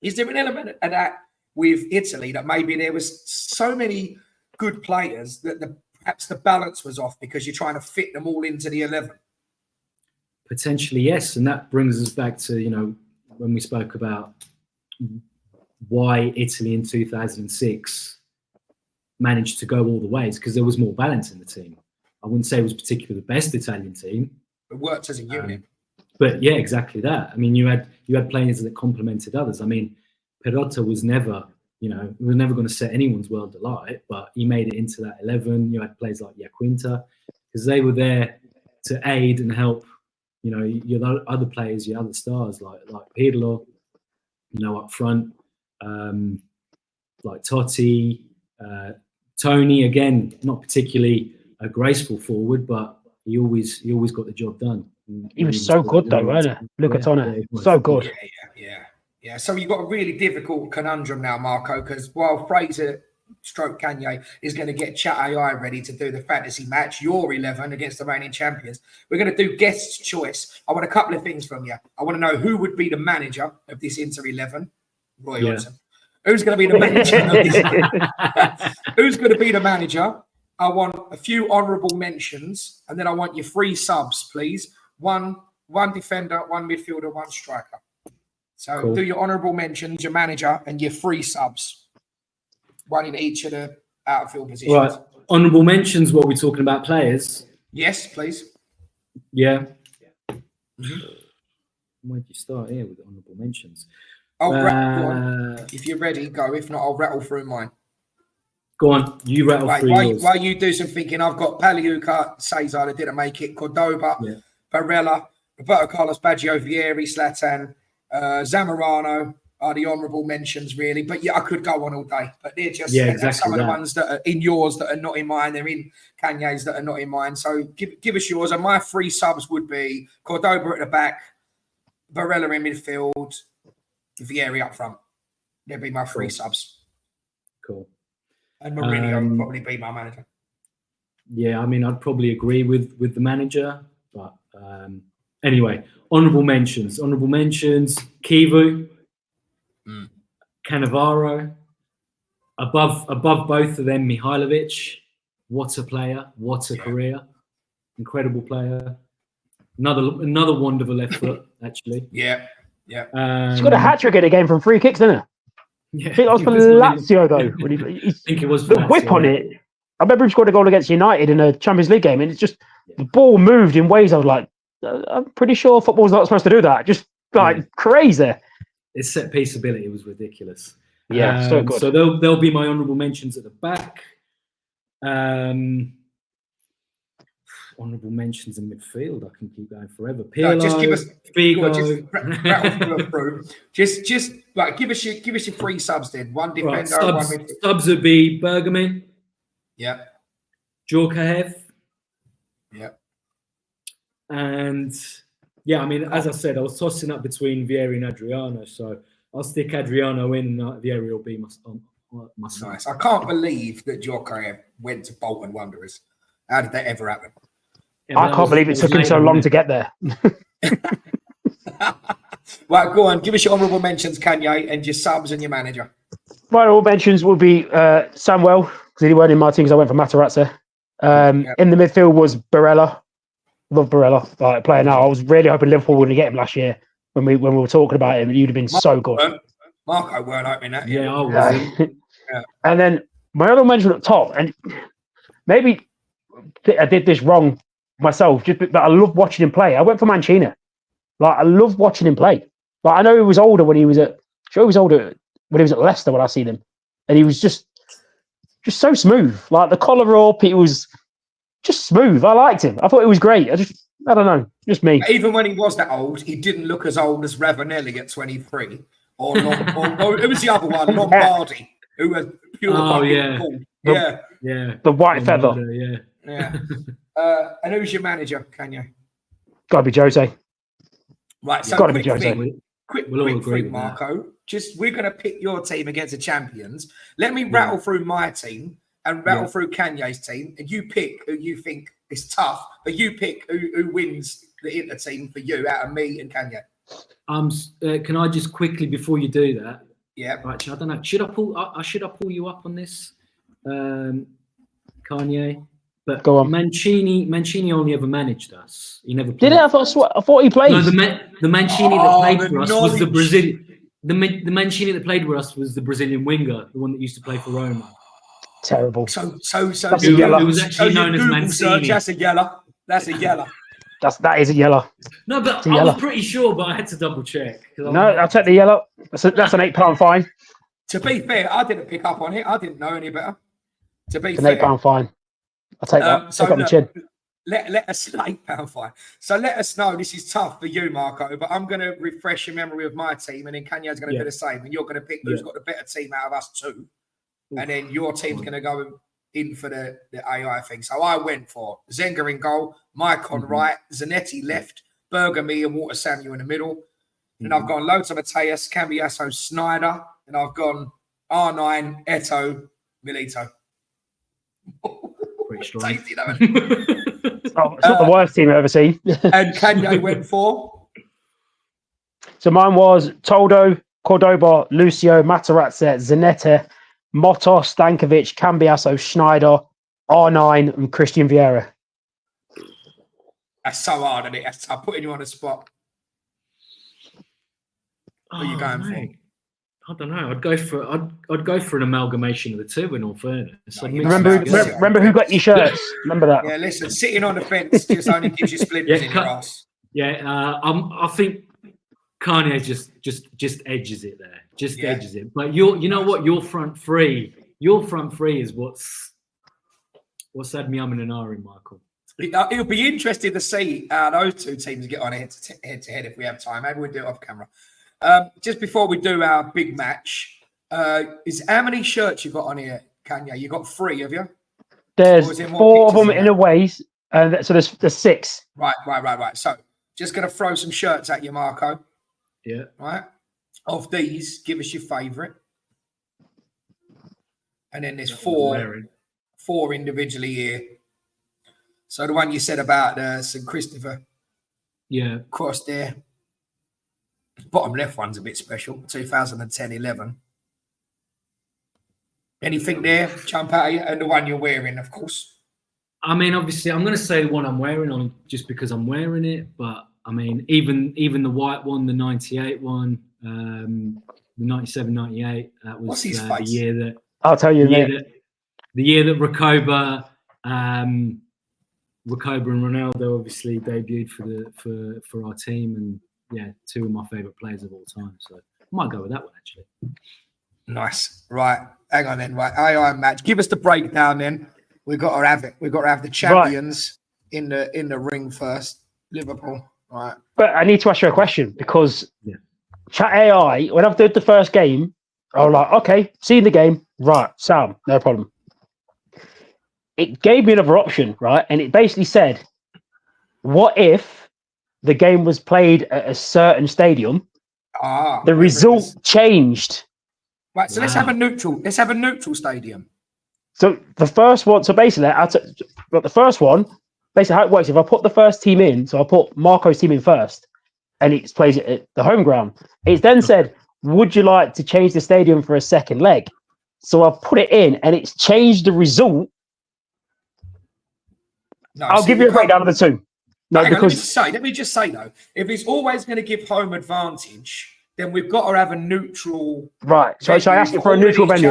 Is there an element of that with Italy, that maybe there was so many good players that perhaps the balance was off because you're trying to fit them all into the 11? Potentially, yes. And that brings us back to, when we spoke about why Italy in 2006 managed to go all the ways, because there was more balance in the team. I wouldn't say it was particularly the best Italian team. It worked as a unit. But yeah, exactly that. I mean, you had players that complemented others. I mean, Perotta was never, was never going to set anyone's world alight, but he made it into that 11. You had players like Iaquinta, because they were there to aid and help, your other players, your other stars like Pirlo, up front, like Totti, Tony, again, not particularly a graceful forward, but he always got the job done. He was so good though, wasn't he? Luca Toni, so good. Yeah. So you've got a really difficult conundrum now, Marco, because while Fraser stroke Kanye is going to get Chat AI ready to do the fantasy match, your 11 against the reigning champions, we're going to do guest choice. I want a couple of things from you. I want to know who would be the manager of this Inter 11. Roy Hodgson. Who's going to be the manager of this? Who's going to be the manager? I want a few honourable mentions, and then I want your 3 subs, please. One defender, 1 midfielder, 1 striker. So cool. Do your honourable mentions, your manager, and your 3 subs. 1 in each of the outfield positions. Right. Honourable mentions, what we're talking about, players? Yes, please. Yeah. Mm-hmm. Where do you start here with honourable mentions? I'll rattle on. If you're ready, go. If not, I'll rattle through mine. Go on. You rattle through yours. While you do some thinking, I've got Pagliuca, Cesar that didn't make it, Cordoba, Barella, Roberto Carlos, Baggio, Vieri, Zlatan, Zamorano, are the honourable mentions, really. But yeah, I could go on all day. But they're just some of the ones that are in yours that are not in mine. They're in Kanye's that are not in mine. So give us yours. And my 3 subs would be Cordoba at the back, Barella in midfield, Vieri up front. They'd be my 3 subs. Cool. And Mourinho would probably be my manager. Yeah, I mean, I'd probably agree with the manager. But anyway, honourable mentions. Kivu. Cannavaro, above both of them, Mihailovic. What a player! What a career! Incredible player. Another wonderful left foot, actually. Yeah. He's got a hat trick at the game from free kicks, didn't he? Yeah, I think that was for Lazio though. I think it was the whip on it. I remember he scored a goal against United in a Champions League game, and it's just the ball moved in ways I was like, I'm pretty sure football's not supposed to do that. Just crazy. His set piece ability was ridiculous. Yeah, so good. So they'll be my honourable mentions at the back. Honourable mentions in midfield. I can keep going forever. Pirlo, just give us Figo. Just like give us your 3 subs then. One defender, one midfield. Subs would be Bergame. Yeah. Djorkaeff. Yeah. And yeah, I mean, as I said, I was tossing up between Vieri and Adriano, so I'll stick Adriano in, and Vieri will be my son. Nice. I can't believe that Djorkaeff went to Bolton Wanderers. How did that ever happen? Yeah, I can't believe it took him so long to get there. Right, go on. Give us your honourable mentions, Kanye, and your subs and your manager. My honourable mentions will be Samuel, because he weren't in my team because I went for Materazzi. In the midfield was Barella. Love Barella, like player now. I was really hoping Liverpool wouldn't get him last year when we were talking about him. He'd have been so good. Marco weren't hoping that. Yeah, I was. And then my honourable mention up top, and maybe I did this wrong myself, but I love watching him play. I went for Mancini. Like I love watching him play. Like I know he was older when he was at. Sure, he was older when he was at Leicester when I seen him, and he was just so smooth. Like the collar up, it was just smooth. I liked him. I thought it was great. I don't know, just me. Even when he was that old, he didn't look as old as Ravanelli at 23, or it was the other one, Lombardi, who was pure. Oh yeah. The white feather. Yeah. And who's your manager, Kanye? Got to be Jose. Right, so got to be Jose. Quick thing, Marco. We're going to pick your team against the champions. Let me rattle through my team and rattle through Kanye's team, and you pick who you think is tough, but you pick who wins the Inter team for you out of me and Kanye. Can I just quickly, before you do that? Yeah. Actually, I don't know. Should I pull you up on this, Kanye? But go on. Mancini only ever managed us. He never played. Did it? I thought he played. No, the Mancini that played for us was the Brazilian. The Mancini that played with us was the Brazilian winger, the one that used to play for Roma. Terrible. So it was actually known as Mancini. That's a yellow. That's a yellow. That is a yellow. No, but I was pretty sure, but I had to double check. No, I'll take the yellow. That's an £8 fine. To be fair, I didn't pick up on it. I didn't know any better. To be fair, an £8 fine. I'll take that. So on the chin. Let us £8 fine. So let us know. This is tough for you, Marco, but I'm going to refresh your memory of my team, and then Kanye's going to do the same, and you're going to pick who's got the better team out of us two, and then your team's going to go in for the AI thing. So I went for Zenga in goal, Mike on right, Zanetti left, Bergame and Walter Samuel in the middle. And I've gone Lothar Matthäus, Cambiasso, Snyder, and I've gone R9, Eto'o, Milito. Pretty strong. Tasty, though. It's not the worst team I've ever seen. And Kanye went for? So mine was Toldo, Cordoba, Lucio, Materazzi, Zanetti, Moto, Stankovic, Cambiasso, Schneider, R9, and Christian Vieira. That's so hard, isn't it? I'm putting you on the spot. What are you going for? I don't know. I'd go for an amalgamation of the two. In all fairness, remember who got your shirts? Remember that? Yeah. Listen, sitting on the fence just only gives you splinters in your ass. Yeah. I think Kanye just edges it there. Edges it. But you know what? Your front three is what's had me umming and ahhing, Michael. It'll be interesting to see how those two teams get on head to head if we have time. Maybe we'll do it off camera. Just before we do our big match, is how many shirts you got on here, Kanye? You got 3, have you? There's 4 of them in a ways, and so there's 6. Right. So just gonna throw some shirts at you, Marco. Yeah. Right. Of these, give us your favourite. And then there's 4 individually here. So the one you said about St. Christopher, cross there. Bottom left one's a bit special. 2010-11. Anything there jump out at you? And the one you're wearing, of course. I mean, obviously, I'm going to say the one I'm wearing on just because I'm wearing it. But I mean, even the white one, the 98 one, the 97-98. That was the year that I'll tell you. The year that Recoba and Ronaldo obviously debuted for our team, and 2 of my favourite players of all time. So I might go with that one actually. Nice. Right. Hang on then. Right. AI match. Give us the breakdown then. We've got to have it. We've got to have the champions in the ring first. Liverpool. Right. But I need to ask you a question because Chat AI, when I've done the first game, I was like, okay, seen the game. Right. Sam, no problem. It gave me another option, right? And it basically said, what if the game was played at a certain stadium? The result changed. Right, so let's have a neutral. Let's have a neutral stadium. So the first one, so basically, but the first one, basically how it works, if I put the first team in, so I put Marco's team in first, and it plays it at the home ground, it's then said, would you like to change the stadium for a second leg? So I put it in, and it's changed the result. No, I'll give you a breakdown of the 2. No, because let me just say though, if it's always going to give home advantage, then we've got to have a neutral. Right. So I asked you for a neutral venue.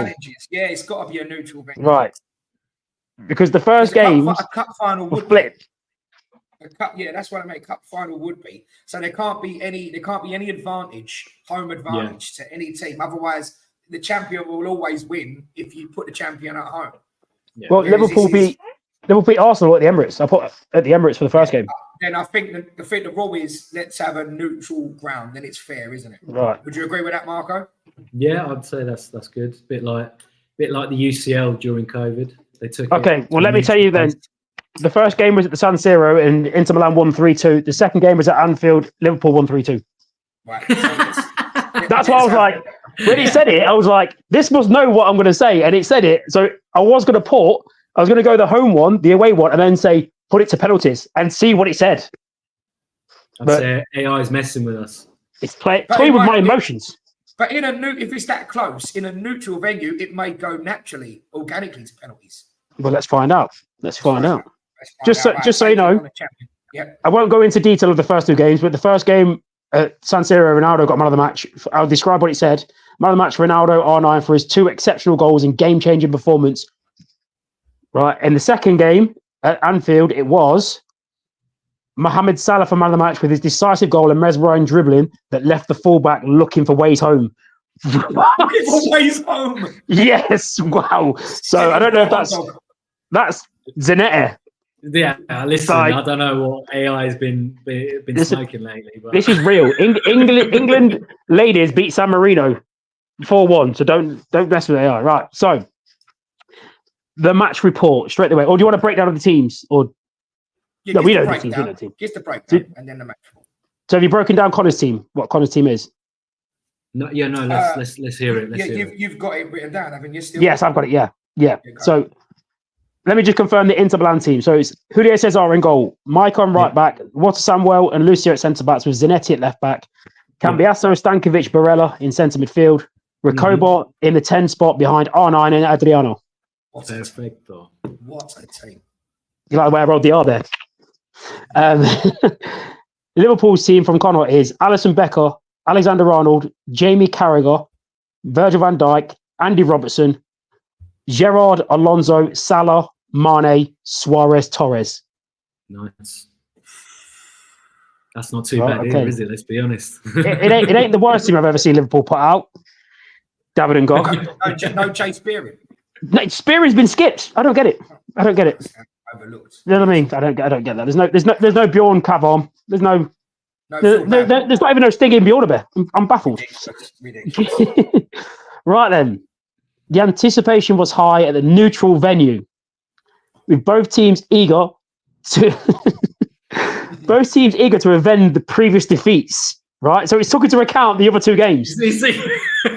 Yeah, it's got to be a neutral venue. Right. Because the first game, a cup final would flip. That's what I mean. Cup final would be. So there can't be any advantage, home advantage to any team. Otherwise, the champion will always win if you put the champion at home. Yeah. Well, Liverpool beat Arsenal at the Emirates. I put at the Emirates for the first game. Then I think the rule is let's have a neutral ground. Then it's fair, isn't it? Right. Would you agree with that, Marco? Yeah, I'd say that's good. Bit like the UCL during COVID. They took. Okay. Well, let me tell you then. The first game was at the San Siro, and Inter Milan won 3-2. The second game was at Anfield. Liverpool won 3-2. Right. That's why I was like, when he said it, I was like, this must know what I'm going to say, and it said it. So I was going to go the home one, the away one, and then say put it to penalties and see what it said. I'd say AI is messing with us. It's playing with my emotions. But if it's that close in a neutral venue, it may go naturally, organically to penalties. Well, let's find out. Just so you know, yep. I won't go into detail of the first 2 games, but the first game at San Siro, Ronaldo got man of the match. I'll describe what it said. Man of the match, Ronaldo, R9 for his 2 exceptional goals and game-changing performance. Right. In the second game at Anfield, it was Mohamed Salah for man of the match with his decisive goal and mesmerising dribbling that left the fullback looking for ways home. Looking for ways home. Yes. Wow. So I don't know if that's Zanetti. Yeah, listen, I don't know what AI has been smoking lately. But this is real. England ladies beat San Marino 4-1. So don't mess with AI. Right. So the match report straight away. Or do you want to break down of the teams? Or no, we don't. Just the breakdown and then the match report. So have you broken down Connor's team? What Connor's team is? No, let's hear it. You've got it written down, haven't you? Yes, I've got it. Yeah. So let me just confirm the Inter Milan team. So it's Julio Cesar in goal, Mike on right back, Walter Samuel and Lucio at centre backs with Zanetti at left back, Cambiasso, Stankovic, Barella in centre midfield, Recoba in the 10 spot behind R9 and Adriano. Perfecto. What a team. You like the way I rolled the R there? Liverpool's team from Connor is Alisson Becker, Alexander Arnold, Jamie Carragher, Virgil van Dijk, Andy Robertson, Gerrard, Alonso, Salah, Mane, Suarez, Torres. Nice. That's not too bad either, is it? Let's be honest. it ain't the worst team I've ever seen Liverpool put out. David and Gog. No Chase Spearing. No, Spearing's been skipped. I don't get it. Overlooked. You know what I mean? I don't get that. There's no Bjorn Kavam. There's no There's not even no sting in Bjornberg. I'm baffled. Ridiculous. Right then, the anticipation was high at the neutral venue, with both teams eager to avenge the previous defeats. Right, so it's took into account the other two games.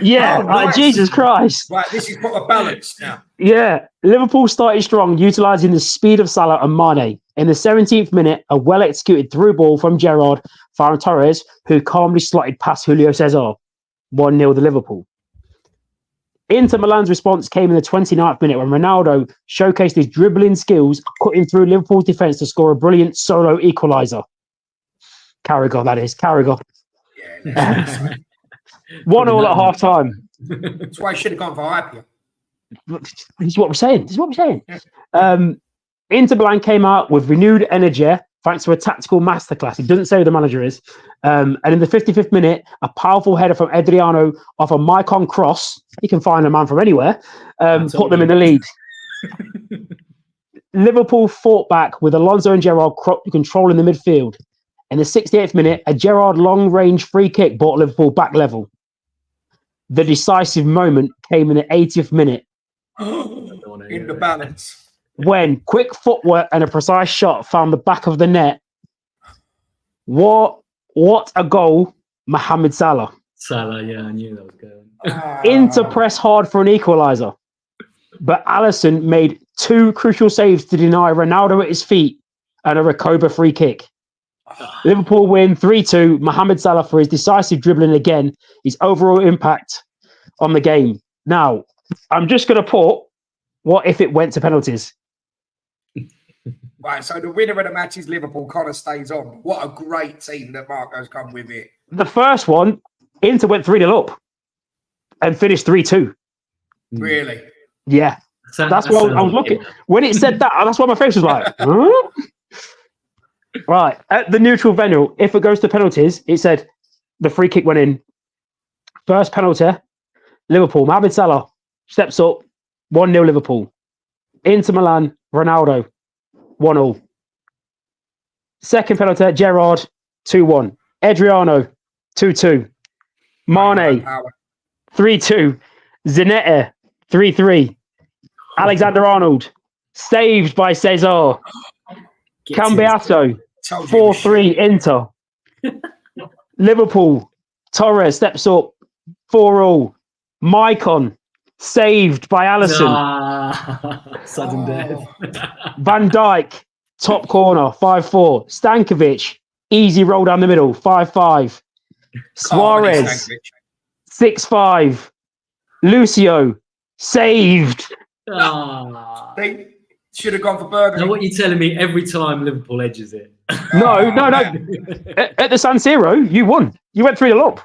Yeah, nice. Jesus Christ. Right, this is proper balance now. Yeah, Liverpool started strong, utilising the speed of Salah and Mane. In the 17th minute, a well-executed through ball from Gerrard found Torres, who calmly slotted past Julio Cesar. 1-0 to Liverpool. Inter Milan's response came in the 29th minute when Ronaldo showcased his dribbling skills, cutting through Liverpool's defence to score a brilliant solo equaliser. Carragher, that is. Carragher. Yeah, 1-1 at half time. that's why I should have gone for Hypia. This is what we're saying. Inter Milan came out with renewed energy thanks to a tactical masterclass. It doesn't say who the manager is. And in the 55th minute, a powerful header from Adriano off a Maicon cross. He can find a man from anywhere. Put them in the lead. Liverpool fought back with Alonso and Gerrard controlling the midfield. In the 68th minute, a Gerrard long-range free kick brought Liverpool back level. The decisive moment came in the 80th minute. In the balance. When quick footwork and a precise shot found the back of the net. What a goal, Mohamed Salah. Salah, yeah, I knew that was going. Inter press hard for an equaliser. But Alisson made two crucial saves to deny Ronaldo at his feet and a Recoba free kick. Liverpool win 3-2. Mohamed Salah for his decisive dribbling again, his overall impact on the game. Now, I'm just going to put, what if it went to penalties? Right, so the winner of the match is Liverpool. Connor stays on. What a great team that Marco's come with here. The first one, Inter went 3-0 up and finished 3-2. Really? Yeah. That's what I was looking. When it said that, that's why my face was like, huh? Right. At the neutral venue, if it goes to penalties, it said the free kick went in. First penalty, Liverpool. Mohamed Salah steps up, 1-0 Liverpool. Inter Milan, Ronaldo, 1-0. Second penalty, Gerrard, 2-1. Adriano, 2-2. Mane, 3-2. Zanetti, 3-3. Alexander Arnold, saved by Cesar. Cambiasso, 4-3 Inter. Liverpool, Torres steps up, 4-0. Maicon, saved by Alisson. Sudden death. Van Dijk, top corner, 5-4. Stankovic, easy roll down the middle, 5-5. Suarez, 6-5. Lucio, saved. They should have gone for Burger. Now, what you're telling me, every time Liverpool edges it. No. At the San Siro, you won. You went 3-0 up.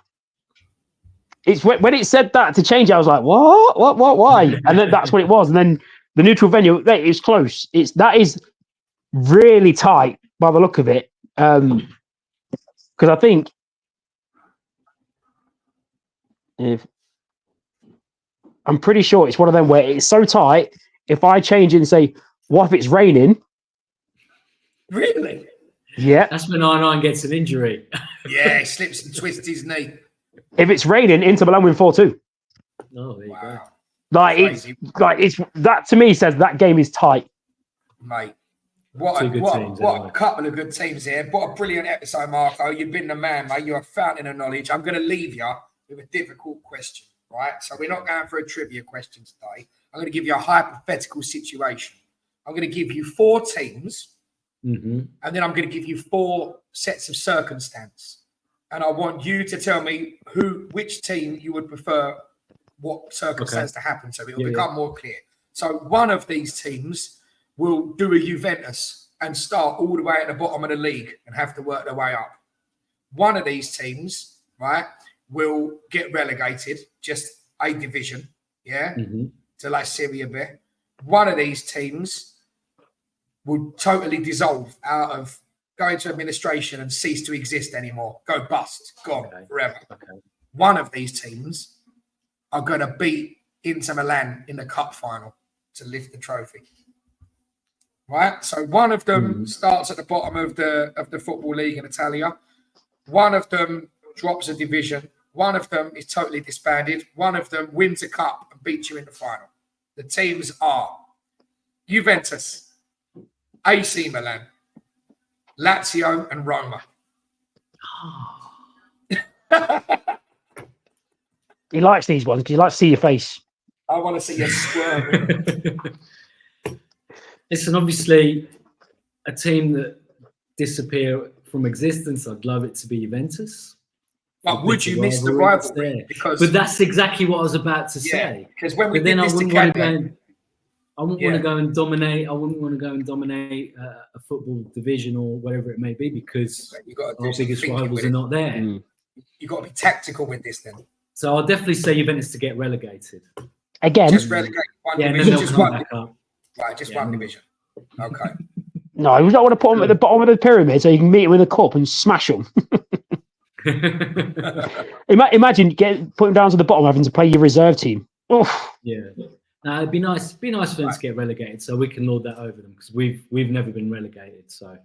It's when it said that to change, I was like, what, why? And then that's what it was. And then the neutral venue, it's close. That is really tight by the look of it. Because I think I'm pretty sure it's one of them where it's so tight. If I change it and say, what if it's raining? Really? Yeah. That's when R9 gets an injury. Yeah, he slips and twists his knee. If it's raining, Inter Milan win 4-2. Oh, there you go. It's that to me says that game is tight. Mate. What a couple of good teams here. What a brilliant episode, Marco. You've been the man, mate. You're a fountain of knowledge. I'm going to leave you with a difficult question, right? So we're not going for a trivia question today. I'm going to give you a hypothetical situation. I'm going to give you 4 teams, and then I'm going to give you 4 sets of circumstance. And I want you to tell me which team you would prefer what circumstance to happen to. It will become more clear. So one of these teams will do a Juventus and start all the way at the bottom of the league and have to work their way up. One of these teams, right, will get relegated, just a division, to like Serie B. One of these teams will totally dissolve out of go into administration and cease to exist anymore. Go bust, gone forever. Okay. One of these teams are going to beat Inter Milan in the cup final to lift the trophy. Right? So one of them starts at the bottom of the Football League in Italia. One of them drops a division. One of them is totally disbanded. One of them wins a cup and beats you in the final. The teams are Juventus, AC Milan, Lazio, and Roma. He likes these ones because he likes to see your face. I want to see you squirming. Listen, obviously, a team that disappear from existence, I'd love it to be Juventus. But would you miss the rivalry? But that's exactly what I was about to say. Because when we did this to Kanye, I wouldn't want to go and dominate. I wouldn't want to go and dominate a football division or whatever it may be because our biggest rivals are not there. You've got to be tactical with this then. So I'll definitely say Juventus to get relegated. Again? Just relegate one division. Just one back up. Right, just one division. Okay. No, you don't want to put them at the bottom of the pyramid so you can meet them with a cup and smash them. Imagine putting down to the bottom, having to play your reserve team. Oof. Yeah. It'd be nice. For them to get relegated, so we can lord that over them because we've never been relegated. So,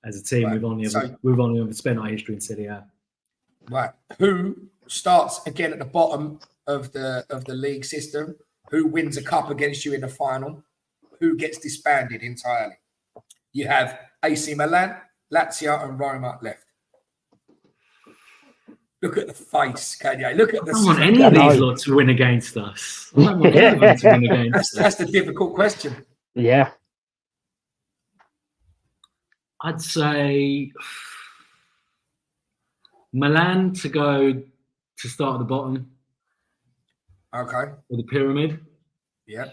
as a team, we've only ever spent our history in Serie A. Right. Who starts again at the bottom of the league system? Who wins a cup against you in the final? Who gets disbanded entirely? You have AC Milan, Lazio, and Roma left. Look at the face, Kanye. Look at the. I don't want any of these lot to win against us. I don't want any of them to win against us. That's the difficult question. Yeah. I'd say Milan to go to start at the bottom. Okay. Or the pyramid. Yeah.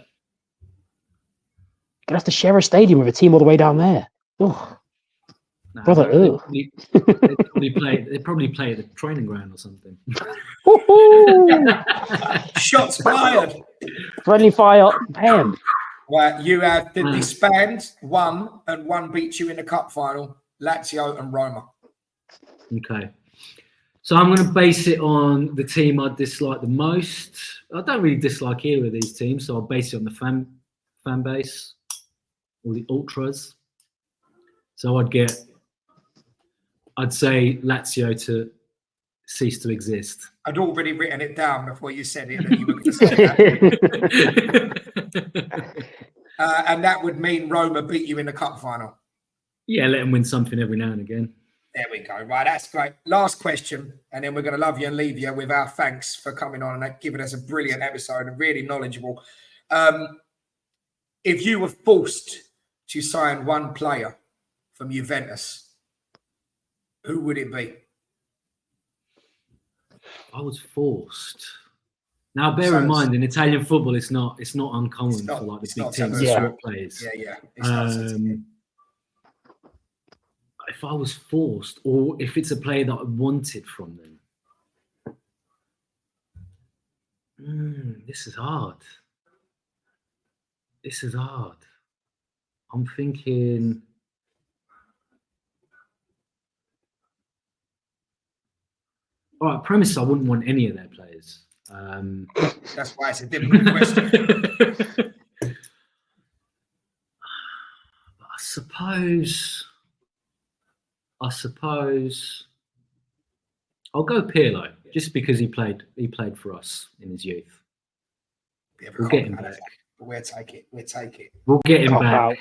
Gonna have to share a stadium with a team all the way down there. Oh. No, brother, they probably play at the training ground or something. Shots fired. Friendly fire. Bam. Right, you have the disband, one, and one beats you in the cup final, Lazio and Roma. Okay. So I'm going to base it on the team I dislike the most. I don't really dislike either of these teams, so I'll base it on the fan base or the ultras. So I'd say Lazio to cease to exist. I'd already written it down before you said it, that you were going to say that. And that would mean Roma beat you in the cup final. Yeah, let them win something every now and again. There we go. Right, that's great. Last question, and then we're going to love you and leave you with our thanks for coming on and giving us a brilliant episode and really knowledgeable. If you were forced to sign one player from Juventus, who would it be? I was forced. Now, bear in mind, in Italian football, it's not uncommon for like the big teams to swap players. Yeah. If I was forced, or if it's a player that I wanted from them, this is hard. I'm thinking. All right, premise, I wouldn't want any of their players. That's why it's a difficult question. I suppose I'll go Pirlo just because he played for us in his youth. We'll get him back. We'll take it. We'll get him back.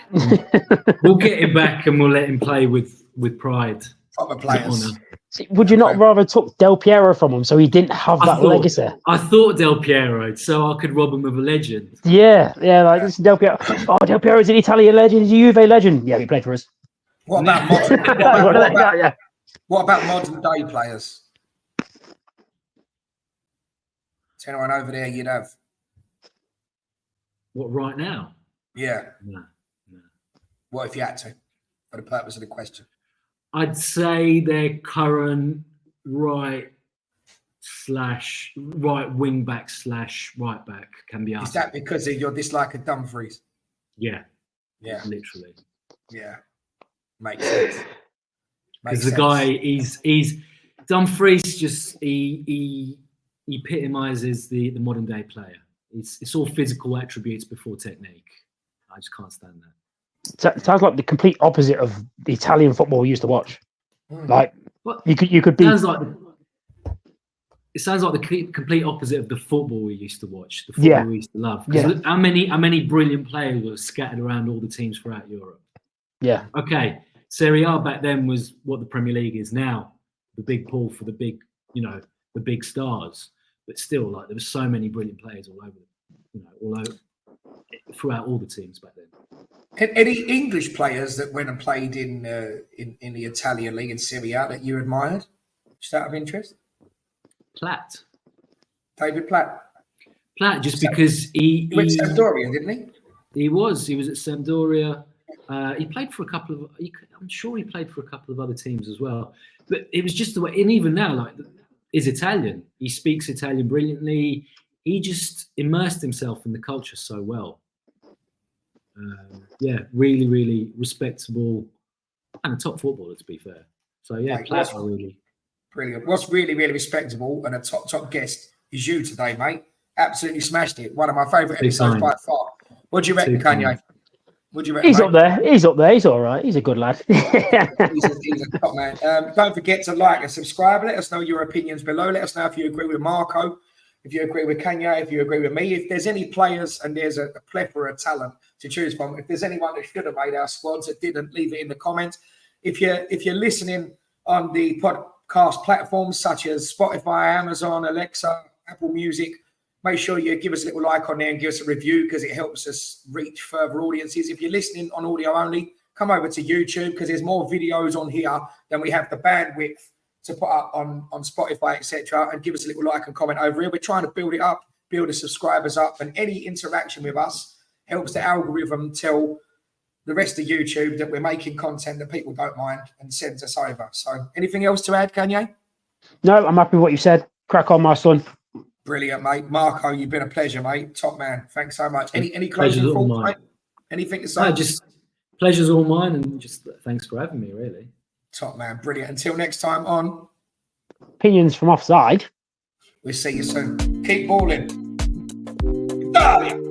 We'll get him back and we'll let him play with pride. Proper players. Would you not rather took Del Piero from him so he didn't have that legacy? I thought Del Piero, so I could rob him of a legend. Yeah, like this is Del Piero. Oh, Del Piero is an Italian legend. He's a Juve legend. Yeah, he played for us. What about modern day players? Is anyone over there you'd have? What, right now? Yeah. No. What if you had to, for the purpose of the question? I'd say their current right wing back / right back can be asked. Is that because of your dislike of Dumfries? Yeah. Literally. Yeah. Makes sense. Because the guy, he's Dumfries. Just he epitomizes the modern day player. It's all physical attributes before technique. I just can't stand that. Sounds like the complete opposite of the Italian football we used to watch. Like Well, You could be. It sounds like the complete opposite of the football we used to watch, the football we used to love. Look, how many brilliant players were scattered around all the teams throughout Europe? Yeah. Okay, Serie A back then was what the Premier League is now, the big pool for the big, the big stars. But still, like there were so many brilliant players all over, throughout all the teams back then. Any English players that went and played in the Italian league in Serie A that you admired, just out of interest? Platt. David Platt. Platt, just because he went to Sampdoria, didn't he? He was at Sampdoria. He played for a couple of. I'm sure he played for a couple of other teams as well. But it was just the way. And even now, like, he's Italian. He speaks Italian brilliantly. He just immersed himself in the culture so well. Really, really respectable and a top footballer, to be fair. So Platt really. Brilliant. What's really, really respectable and a top guest is you today, mate. Absolutely smashed it. One of my favourite episodes by far. What do you reckon, Kanye? What do you reckon? He's up there. He's up there. He's all right. He's a good lad. he's a top man. Don't forget to like and subscribe. Let us know your opinions below. Let us know if you agree with Marco, if you agree with Kanye, if you agree with me. If there's any players, and there's a plethora of talent to choose from, if there's anyone that should have made our squads that didn't, leave it in the comments. If you're listening on the podcast platforms such as Spotify, Amazon, Alexa, Apple Music, make sure you give us a little like on there and give us a review, because it helps us reach further audiences. If you're listening on audio only, come over to YouTube, because there's more videos on here than we have the bandwidth to put up on Spotify, etc. And give us a little like and comment over here. We're trying to build it up, build the subscribers up, and any interaction with us helps the algorithm tell the rest of YouTube that we're making content that people don't mind and sends us over. So anything else to add, Kanye? No, I'm happy with what you said. Crack on, my son. Brilliant, mate. Marco, you've been a pleasure, mate. Top man. Thanks so much. Any closing thoughts, mate? Anything to say? No, just pleasure's all mine, and just thanks for having me, really. Top man. Brilliant. Until next time on Opinions from Offside. We'll see you soon. Keep balling. Italia.